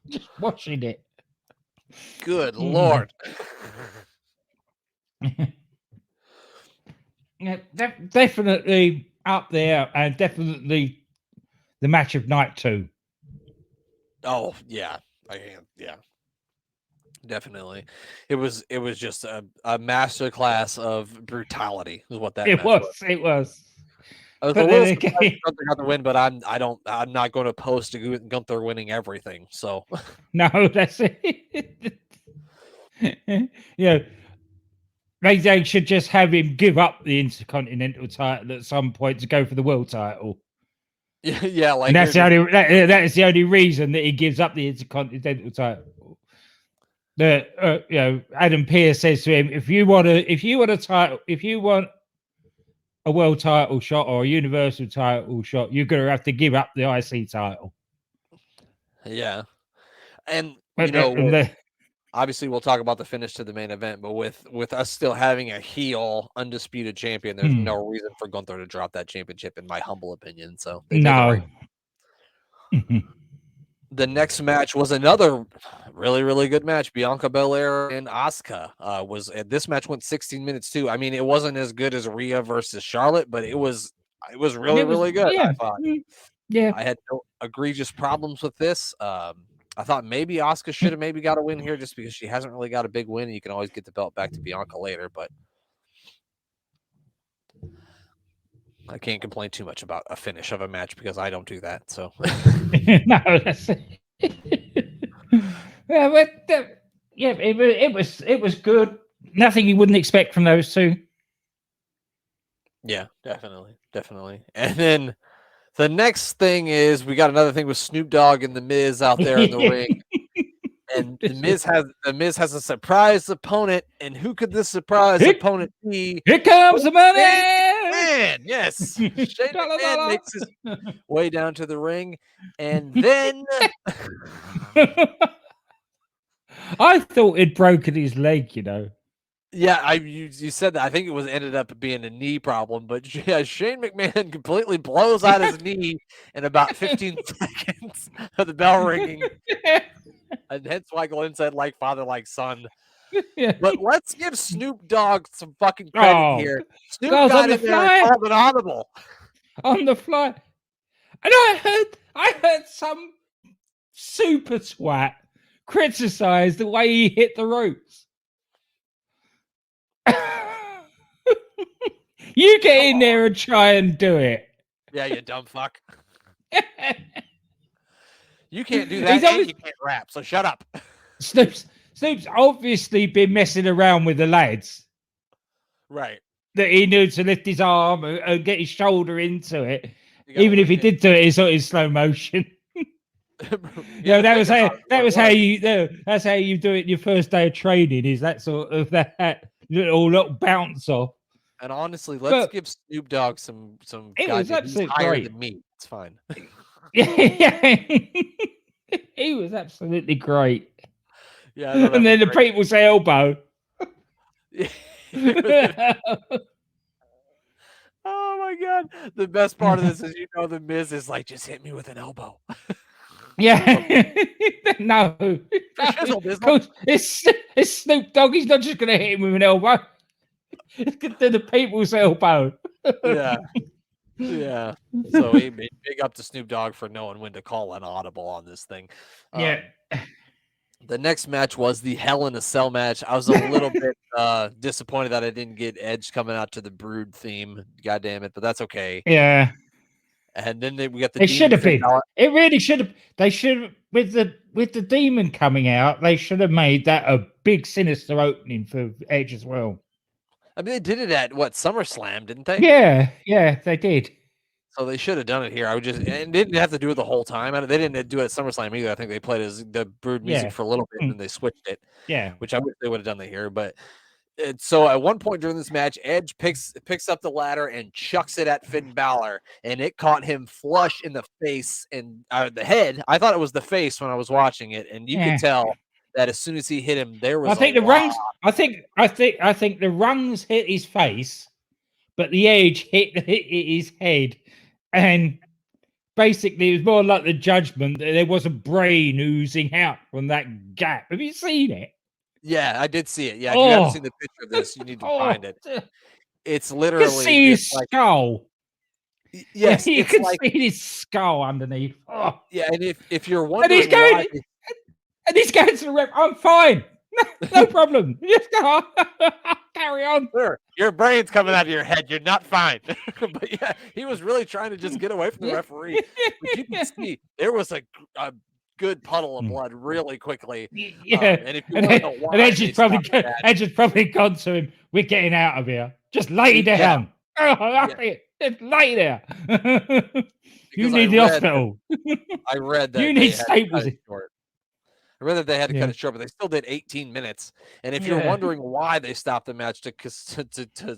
Just watching it. Good Lord. Yeah, definitely up there, and definitely the match of night 2. Oh yeah, definitely. It was just a master class of brutality. Is what that It match was. It was. I was But a little then surprised Gunther got the win, but I'm not going to post to Gunther winning everything. So no, that's it. Yeah. They should just have him give up the Intercontinental title at some point to go for the world title. Yeah, like and that's the only that is the only reason that he gives up the Intercontinental title. Adam Pearce says to him, if you want a world title shot or a universal title shot, you're going to have to give up the IC title. Yeah, and obviously we'll talk about the finish to the main event, but with us still having a heel undisputed champion, there's no reason for Gunther to drop that championship, in my humble opinion. So they did it right. The next match was another really, really good match. Bianca Belair and Asuka this match went 16 minutes too. I mean, it wasn't as good as Rhea versus Charlotte, but it was really, really good. Yeah. I thought. Yeah. I had no egregious problems with this. I thought maybe Asuka should have maybe got a win here just because she hasn't really got a big win. And you can always get the belt back to Bianca later, but I can't complain too much about a finish of a match because I don't do that. So no, that's yeah, but it was good. Nothing you wouldn't expect from those two. Yeah, definitely. And then the next thing is we got another thing with Snoop Dogg and The Miz out there in the ring. And The Miz has a surprise opponent. And who could this surprise opponent be? Here comes the money! Man, yes. Shane McMahon makes his way down to the ring. And then I thought he'd broken his leg, Yeah, you said that. I think it ended up being a knee problem, but yeah, Shane McMahon completely blows out his knee in about 15 seconds of the bell ringing. And hence why Glenn said like father, like son. But let's give Snoop Dogg some fucking credit here. Snoop got in there and called an audible. On the fly. And I heard some super twat criticize the way he hit the ropes. You get in there and try and do it. Yeah, you dumb fuck. You can't do that and you can't rap, so shut up. Snoop's obviously been messing around with the lads. Right. That he knew to lift his arm and get his shoulder into it. Even if he did do it in slow motion. That's how you do it your first day of training, is that sort of that little bounce off. And honestly, let's give Snoop Dogg some it was absolutely higher great. than me. It's fine. Yeah. He was absolutely great. Yeah. And then the people's elbow. Oh my god. The best part of this is the Miz is like, just hit me with an elbow. Yeah. No. It's Snoop Dogg. He's not just gonna hit him with an elbow. to the people's elbow. Yeah. Yeah. So he made big up to Snoop Dogg for knowing when to call an audible on this thing. Yeah. The next match was the Hell in a Cell match. I was a little bit disappointed that I didn't get Edge coming out to the Brood theme. God damn it, but that's okay. Yeah. And then we got the It should Demon have Finn been. Balor. It really should have. They should with the demon coming out. They should have made that a big sinister opening for Edge as well. I mean, they did it at what, SummerSlam, didn't they? Yeah, they did. So they should have done it here. I would just, and they didn't have to do it the whole time. They didn't do it at SummerSlam either. I think they played as the Brood music Yeah. for a little bit, and then they switched it. Yeah. Which I wish they would have done that here. But so at one point during this match, Edge picks up the ladder and chucks it at Finn Balor, and it caught him flush in the face and the head. I thought it was the face when I was watching it, and you could tell that as soon as he hit him, there was. I think the rungs. I think the rungs hit his face, but the Edge hit his head, and basically it was more like the Judgment that there was a brain oozing out from that gap. Have you seen it? Yeah, I did see it. Yeah, if you haven't seen the picture of this, you need to find it. It's literally you can see his skull. Yes, you can see his skull underneath. Oh. Yeah, and if you're wondering and he's going to the ref, I'm fine. No problem. Just go carry on. Sure. Your brain's coming out of your head. You're not fine. But yeah, he was really trying to just get away from the referee. But you can see there was a good puddle of blood really quickly. Yeah. And if you want to know why, Edge has probably gone to him. We're getting out of here. Just lay down. Just lay there. You need the hospital. I read that you need staples. I read that they had to cut it short, but they still did 18 minutes. And if you're wondering why they stopped the match to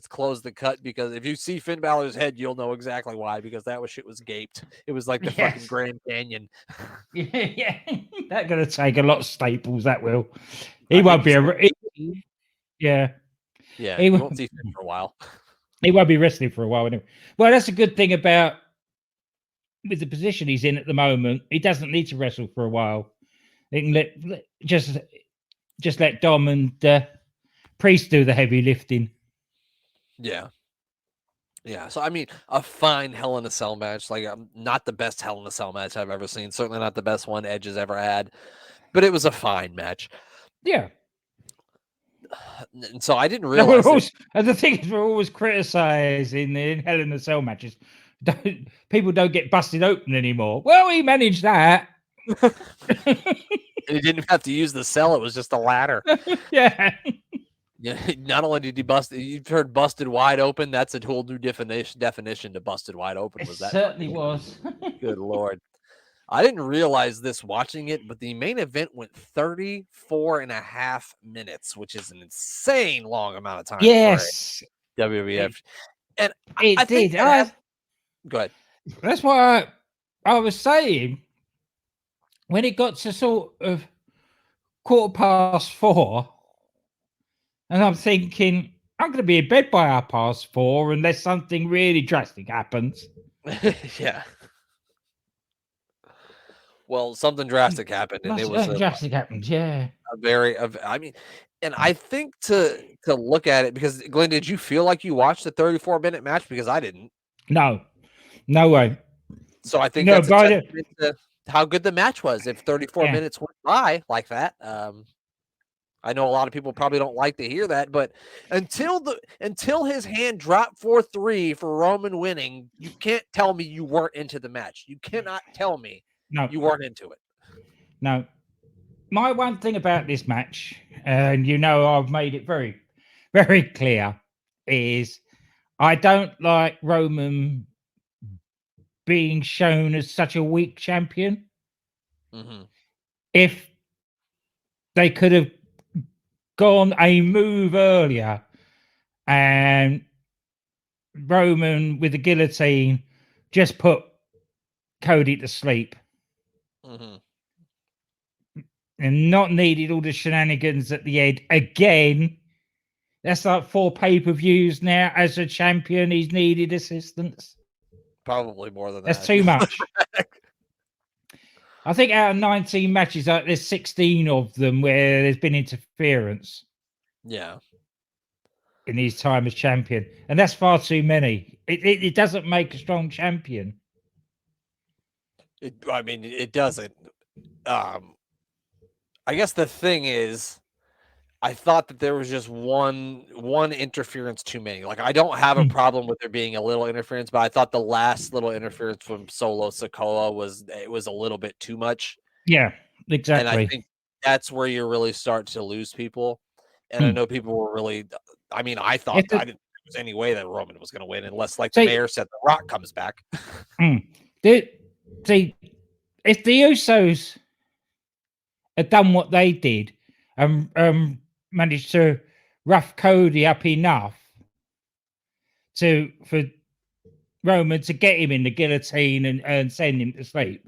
close the cut, because if you see Finn Balor's head, you'll know exactly why, because that shit was gaped. It was like the fucking Grand Canyon. Yeah. That's going to take a lot of staples, that will. He won't be Yeah. Yeah, he won't see Finn for a while. He won't be wrestling for a while anyway. Well, that's a good thing about with the position he's in at the moment. He doesn't need to wrestle for a while. They can just let Dom and Priest do the heavy lifting. Yeah. So I mean, a fine Hell in a Cell match, like not the best Hell in a Cell match I've ever seen. Certainly not the best one Edge has ever had, but it was a fine match. Yeah. And so I didn't realize. And the thing is, we're always criticizing in Hell in a Cell matches. People don't get busted open anymore. Well, he managed that. He didn't have to use the cell; it was just a ladder. Yeah. Not only did he bust, you've heard busted wide open. That's a whole new definition to busted wide open. Was that? Certainly was. Good Lord. I didn't realize this watching it, but the main event went 34 and a half minutes, which is an insane long amount of time. Yes. For WWF. And I did. Go ahead. That's why I was saying when it got to sort of 4:15, and I'm thinking, I'm going to be in bed by 4:30 unless something really drastic happens. Yeah. Well, something drastic happened, and it was drastic happened. Yeah. I mean, and I think to look at it, because Glenn, did you feel like you watched the 34-minute match? Because I didn't. No way. So I think that's a testament to how good the match was. If 34 minutes went by like that, I know a lot of people probably don't like to hear that, but until his hand dropped 4-3 for Roman winning, you can't tell me you weren't into the match. You cannot tell me you weren't into it. No. My one thing about this match, and I've made it very, very clear, is I don't like Roman being shown as such a weak champion. Mm-hmm. If they could have gone a move earlier and Roman with the guillotine just put Cody to sleep. Mm-hmm. And not needed all the shenanigans at the end again. That's like 4 pay-per-views now. As a champion, he's needed assistance. Probably more than that. That's too much. I think out of 19 matches, there's 16 of them where there's been interference. Yeah. in his time as champion, and that's far too many. It doesn't make a strong champion. I mean, it doesn't. I guess the thing is, I thought that there was just one interference too many. Like, I don't have a Hmm. problem with there being a little interference, but I thought the last little interference from Solo Sikoa was a little bit too much. Yeah, And I exactly. think that's where you really start to lose people. And I Hmm. know people were really, I mean, I thought It's I a, didn't think there was any way that Roman was going to win unless, like the see, mayor said, The Rock comes back. hmm. the, see, if the Usos had done what they did and managed to rough Cody up enough for Roman to get him in the guillotine and send him to sleep,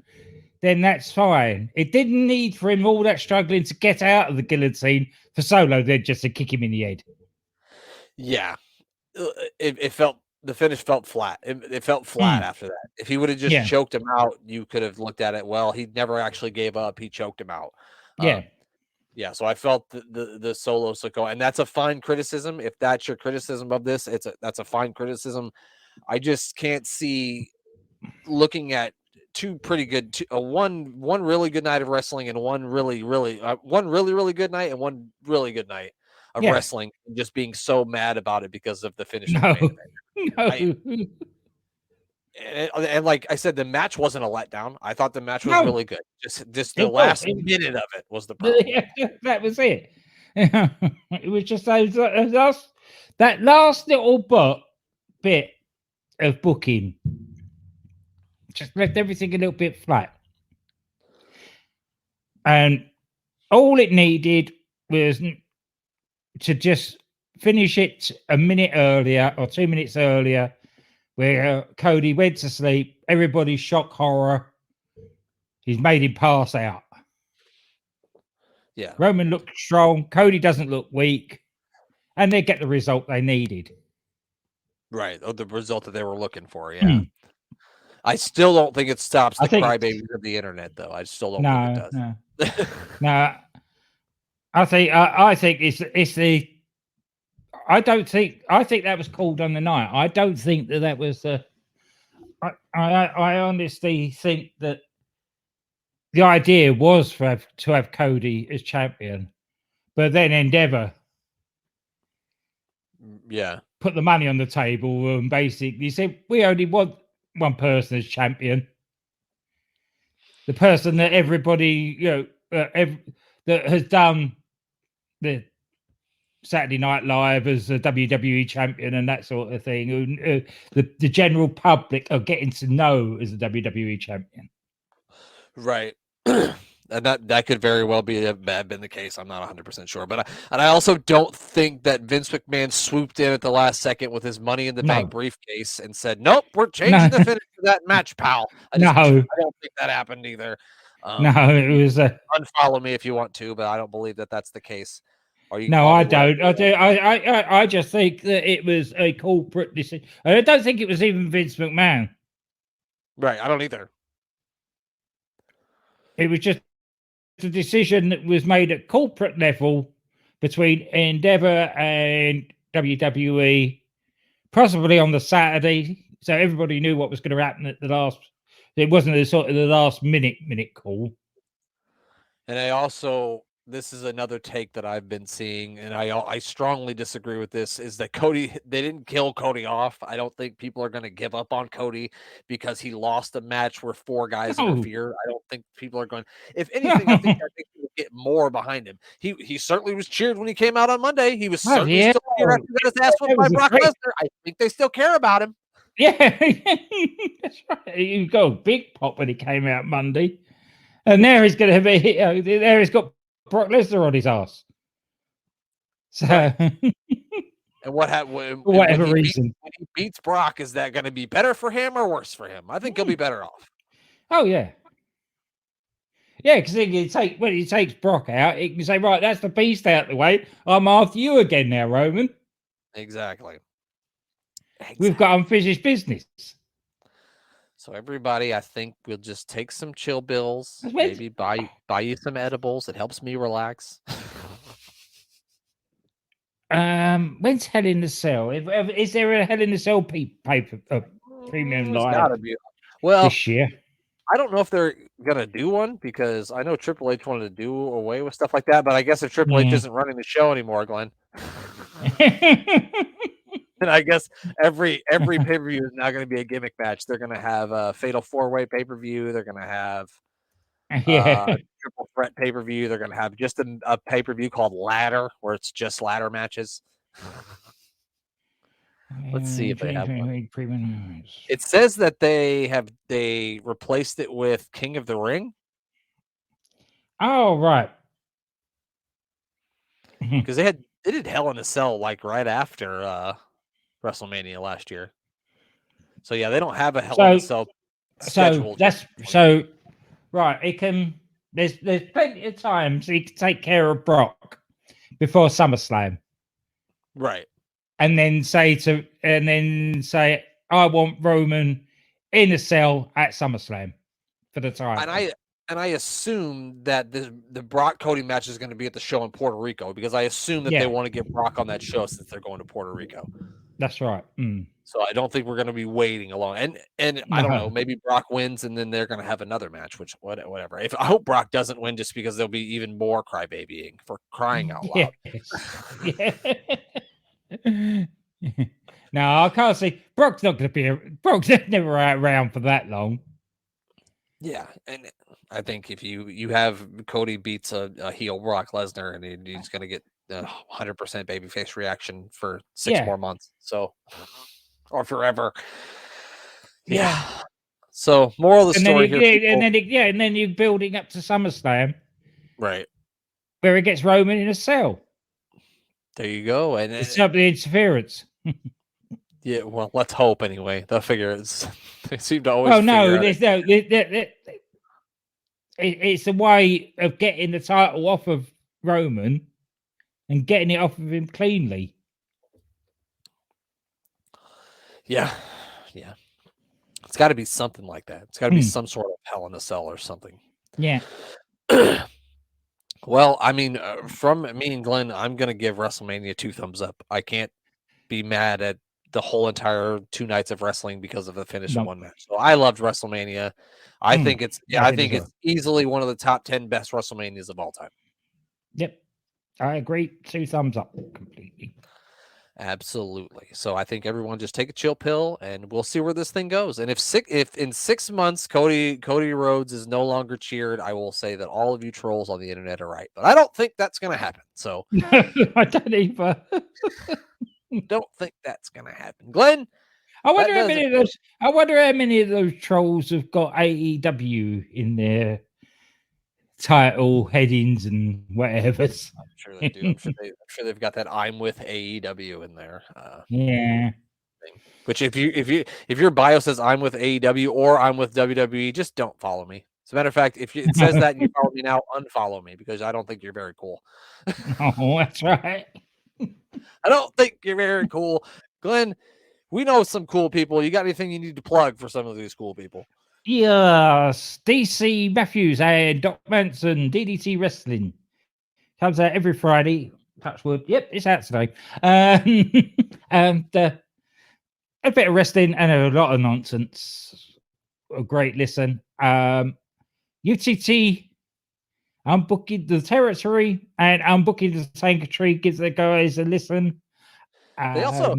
then that's fine. It didn't need for him all that struggling to get out of the guillotine for Solo then just to kick him in the head. Yeah. It felt, the finish felt flat. It felt flat Mm, after that. If he would have just yeah, choked him out, you could have looked at it. Well, he never actually gave up. He choked him out. yeah. Yeah, so I felt the Solo Sikoa, and that's a fine criticism. If that's your criticism of this, that's a fine criticism. I just can't see, looking at two pretty good, one really good night of wrestling and one really good night and one really good night of Yeah. wrestling, and just being so mad about it because of the finish of the No. main event. I No. and like I said, the match wasn't a letdown. I thought the match was No. really good. Just the It was. last minute of it was the problem. That was it. It was just that last little bit of booking just left everything a little bit flat. And all it needed was to just finish it a minute earlier or 2 minutes earlier, where Cody went to sleep. Everybody's shock horror. He's made him pass out. Yeah, Roman looked strong. Cody doesn't look weak. And they get the result they needed. right. Oh, the result that they were looking for. Yeah. Hmm. I still don't think it stops I the think it's crybabies of the internet, though. I still don't think it no, does. no, no. I think it's the. I think that was called on the night. I don't think that was the. I honestly think that the idea was to have Cody as champion, but then Endeavor Yeah. put the money on the table and basically said we only want one person as champion. The person that everybody that has done the Saturday Night Live as a WWE champion and that sort of thing. The general public are getting to know as a WWE champion. Right. And that could very well have been the case. I'm not 100% sure, but I also don't think that Vince McMahon swooped in at the last second with his Money in the Bank No, briefcase and said, "Nope, we're changing no, the finish of that match, pal." I no, don't think that happened either. no. It You was unfollow me if you want to, but I don't believe that that's the case. Or you can no. call I me whatever don't. you I want. do. I just think that it was a corporate decision. I don't think it was even Vince McMahon. Right. I don't either. It was just a decision that was made at corporate level between Endeavor and WWE, possibly on the Saturday, so everybody knew what was going to happen at the last. It wasn't a sort of the last minute call. And I also, this is another take that I've been seeing, and I strongly disagree with this, is that they didn't kill Cody off. I don't think people are going to give up on Cody because he lost a match where four guys No, interfered. I don't think people are going. If anything, I think no. people get more behind him. He certainly was cheered when he came out on Monday. He was Oh, certainly yeah, still cheered after he got his ass that whipped by was a Brock great. Lesnar. I think they still care about him. Yeah, that's right. You got a big pop when he came out Monday, and now he's going to be. There he's got Brock Lesnar on his ass. So, Right. for And when whatever reason. when he beats Brock, is that going to be better for him or worse for him? I think he'll be better off. Oh yeah, yeah. Because when he takes Brock out, he can say, "Right, that's the beast out the way. I'm after you again now, Roman. Exactly. We've got unfinished business." So everybody, I think we'll just take some chill bills, That's maybe buy you some edibles. It helps me relax. When's Hell in the Cell? Is there a Hell in the Cell paper premium There's live gotta be. Well, this year? I don't know if they're gonna do one because I know Triple H wanted to do away with stuff like that, but I guess if Triple H Yeah. isn't running the show anymore, Glenn, and I guess every pay per view is now going to be a gimmick match. They're going to have a Fatal 4-Way pay per view. They're going to have Yeah. Triple Threat pay per view. They're going to have just a pay per view called Ladder, where it's just ladder matches. Let's see if they have one. It says that they replaced it with King of the Ring Oh, right. because they did Hell in a Cell like right after WrestleMania last year. So yeah, they don't have a Hell in a Cell scheduled. So right. It can. There's plenty of time so you can take care of Brock before SummerSlam, Right. and then say I want Roman in a cell at SummerSlam for the title. And I assume that the Brock Cody match is going to be at the show in Puerto Rico because I assume that they want to get Brock on that show since they're going to Puerto Rico. That's right. So I don't think we're going to be waiting along. And I don't know, maybe Brock wins and then they're going to have another match, which whatever. If I hope Brock doesn't win just because there'll be even more crybabying for crying out loud. Yeah. No, I can't see Brock's not going to be. Brock's never around for that long. Yeah, and I think if you have Cody beats a heel Brock Lesnar and he's going to get 100% babyface reaction for 6 more months, so or forever. Yeah. So moral of the story here, and then you're building up to SummerSlam, right? Where it gets Roman in a cell. There you go, and it's up the interference. Yeah, well, let's hope anyway. They'll figure it. They seem to always. Oh no, it's a way of getting the title off of Roman and getting it off of him cleanly. Yeah. It's got to be something like that. It's got to be some sort of Hell in a Cell or something. Yeah. Well, I mean, from me and Glenn, I'm going to give WrestleMania 2 thumbs up. I can't be mad at the whole entire 2 nights of wrestling because of the finish of one match. So I loved WrestleMania. I think it's easily one of the top 10 best WrestleManias of all time. Yep. I agree. 2 thumbs up completely. Absolutely. So I think everyone just take a chill pill and we'll see where this thing goes. And if in 6 months Cody Rhodes is no longer cheered, I will say that all of you trolls on the internet are right. But I don't think that's going to happen. So I don't either. Don't think that's going to happen. Glenn, I wonder how many of those trolls have got AEW in their title headings and whatever. I'm sure they do. I'm sure they've got that "I'm with AEW" in there. Yeah. Thing. Which if your bio says "I'm with AEW" or "I'm with WWE," just don't follow me. As a matter of fact, if it says that and you follow me now, unfollow me because I don't think you're very cool. Oh, that's right. I don't think you're very cool, Glenn. We know some cool people. You got anything you need to plug for some of these cool people? Yes, DC Matthews and Doc Manson, DDT Wrestling. Comes out every Friday. Touchwood. Yep, it's out today. And a bit of wrestling and a lot of nonsense. A great listen. UTT, I'm booking the territory and I'm booking the sanctuary. Gives the guys a listen. They also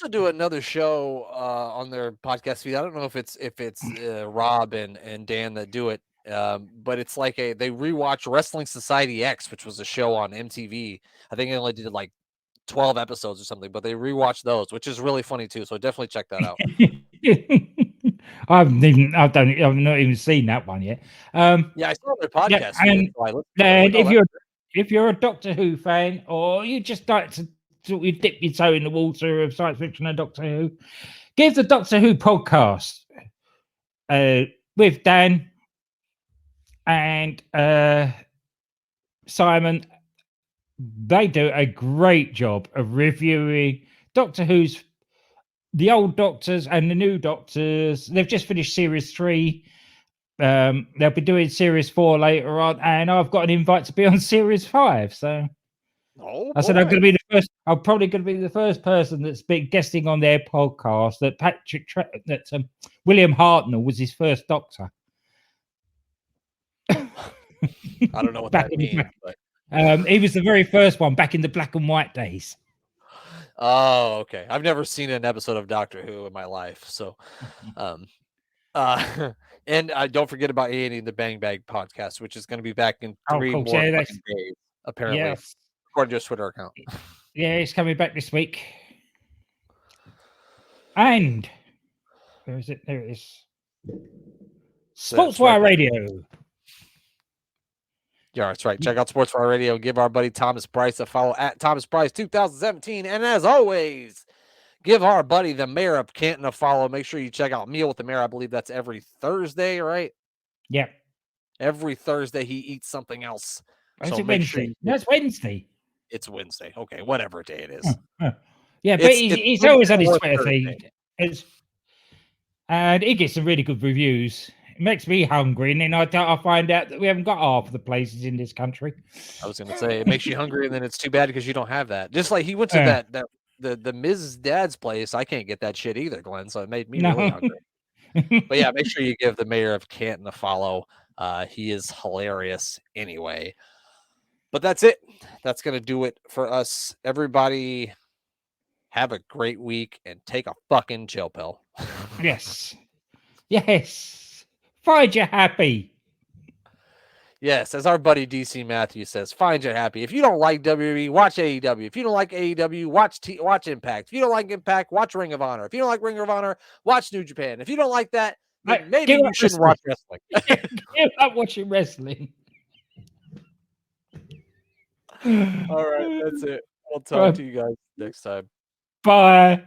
do another show on their podcast feed. I don't know if it's Rob and Dan that do it, but it's like they rewatch Wrestling Society X, which was a show on MTV. I think they only did like 12 episodes or something, but they rewatch those, which is really funny too. So definitely check that out. I've not even seen that one yet. Yeah, I saw their podcast. If you're a Doctor Who fan or you just like to sort of dip your toe in the water of science fiction and Doctor Who, give the Doctor Who podcast with Dan and Simon. They do a great job of reviewing Doctor Who's the old Doctors and the new Doctors. They've just finished series 3. They'll be doing series 4 later on, and I've got an invite to be on series 5. So Oh, I said I'm boy. going to be the first. I'm probably going to be the first person that's been guesting on their podcast. That William Hartnell was his first Doctor. I don't know what Back that in the means, black, but he was the very first one back in the black and white days. oh, okay. I've never seen an episode of Doctor Who in my life, so um, and don't forget about Andy and the Bang Bang podcast, which is going to be back in Oh, 3 cool. more Yeah, fucking days, apparently, yes, according to his Twitter account. yeah, it's coming back this week. And where is it? There it is. Sportswire Radio. Yeah, that's right. Check out Sportswire Radio. Give our buddy Thomas Bryce a follow at Thomas Bryce 2017. And as always, give our buddy the mayor of Canton a follow. Make sure you check out Meal with the Mayor. I believe that's every Thursday, right? Yep. Every Thursday he eats something else. So make Wednesday. Sure that's Wednesday. It's Wednesday. Okay, whatever day it is. Yeah, but he's always on his Twitter feed. And he gets some really good reviews. It makes me hungry, and then I find out that we haven't got half the places in this country. I was going to say it makes you hungry, and then it's too bad because you don't have that. Just like he went to the Ms. Dad's place. I can't get that shit either, Glenn. So it made me really hungry. But yeah, make sure you give the mayor of Canton a follow. He is hilarious anyway. But that's it. That's going to do it for us. Everybody have a great week and take a fucking chill pill. Yes. Yes. Find you happy. Yes, as our buddy DC Matthews says, find you happy. If you don't like WWE, watch AEW. If you don't like AEW, watch Impact. If you don't like Impact, watch Ring of Honor. If you don't like Ring of Honor, watch New Japan. If you don't like that, then maybe you shouldn't watch wrestling. Give up watching wrestling. All right, that's it. I'll talk to you guys next time. Bye.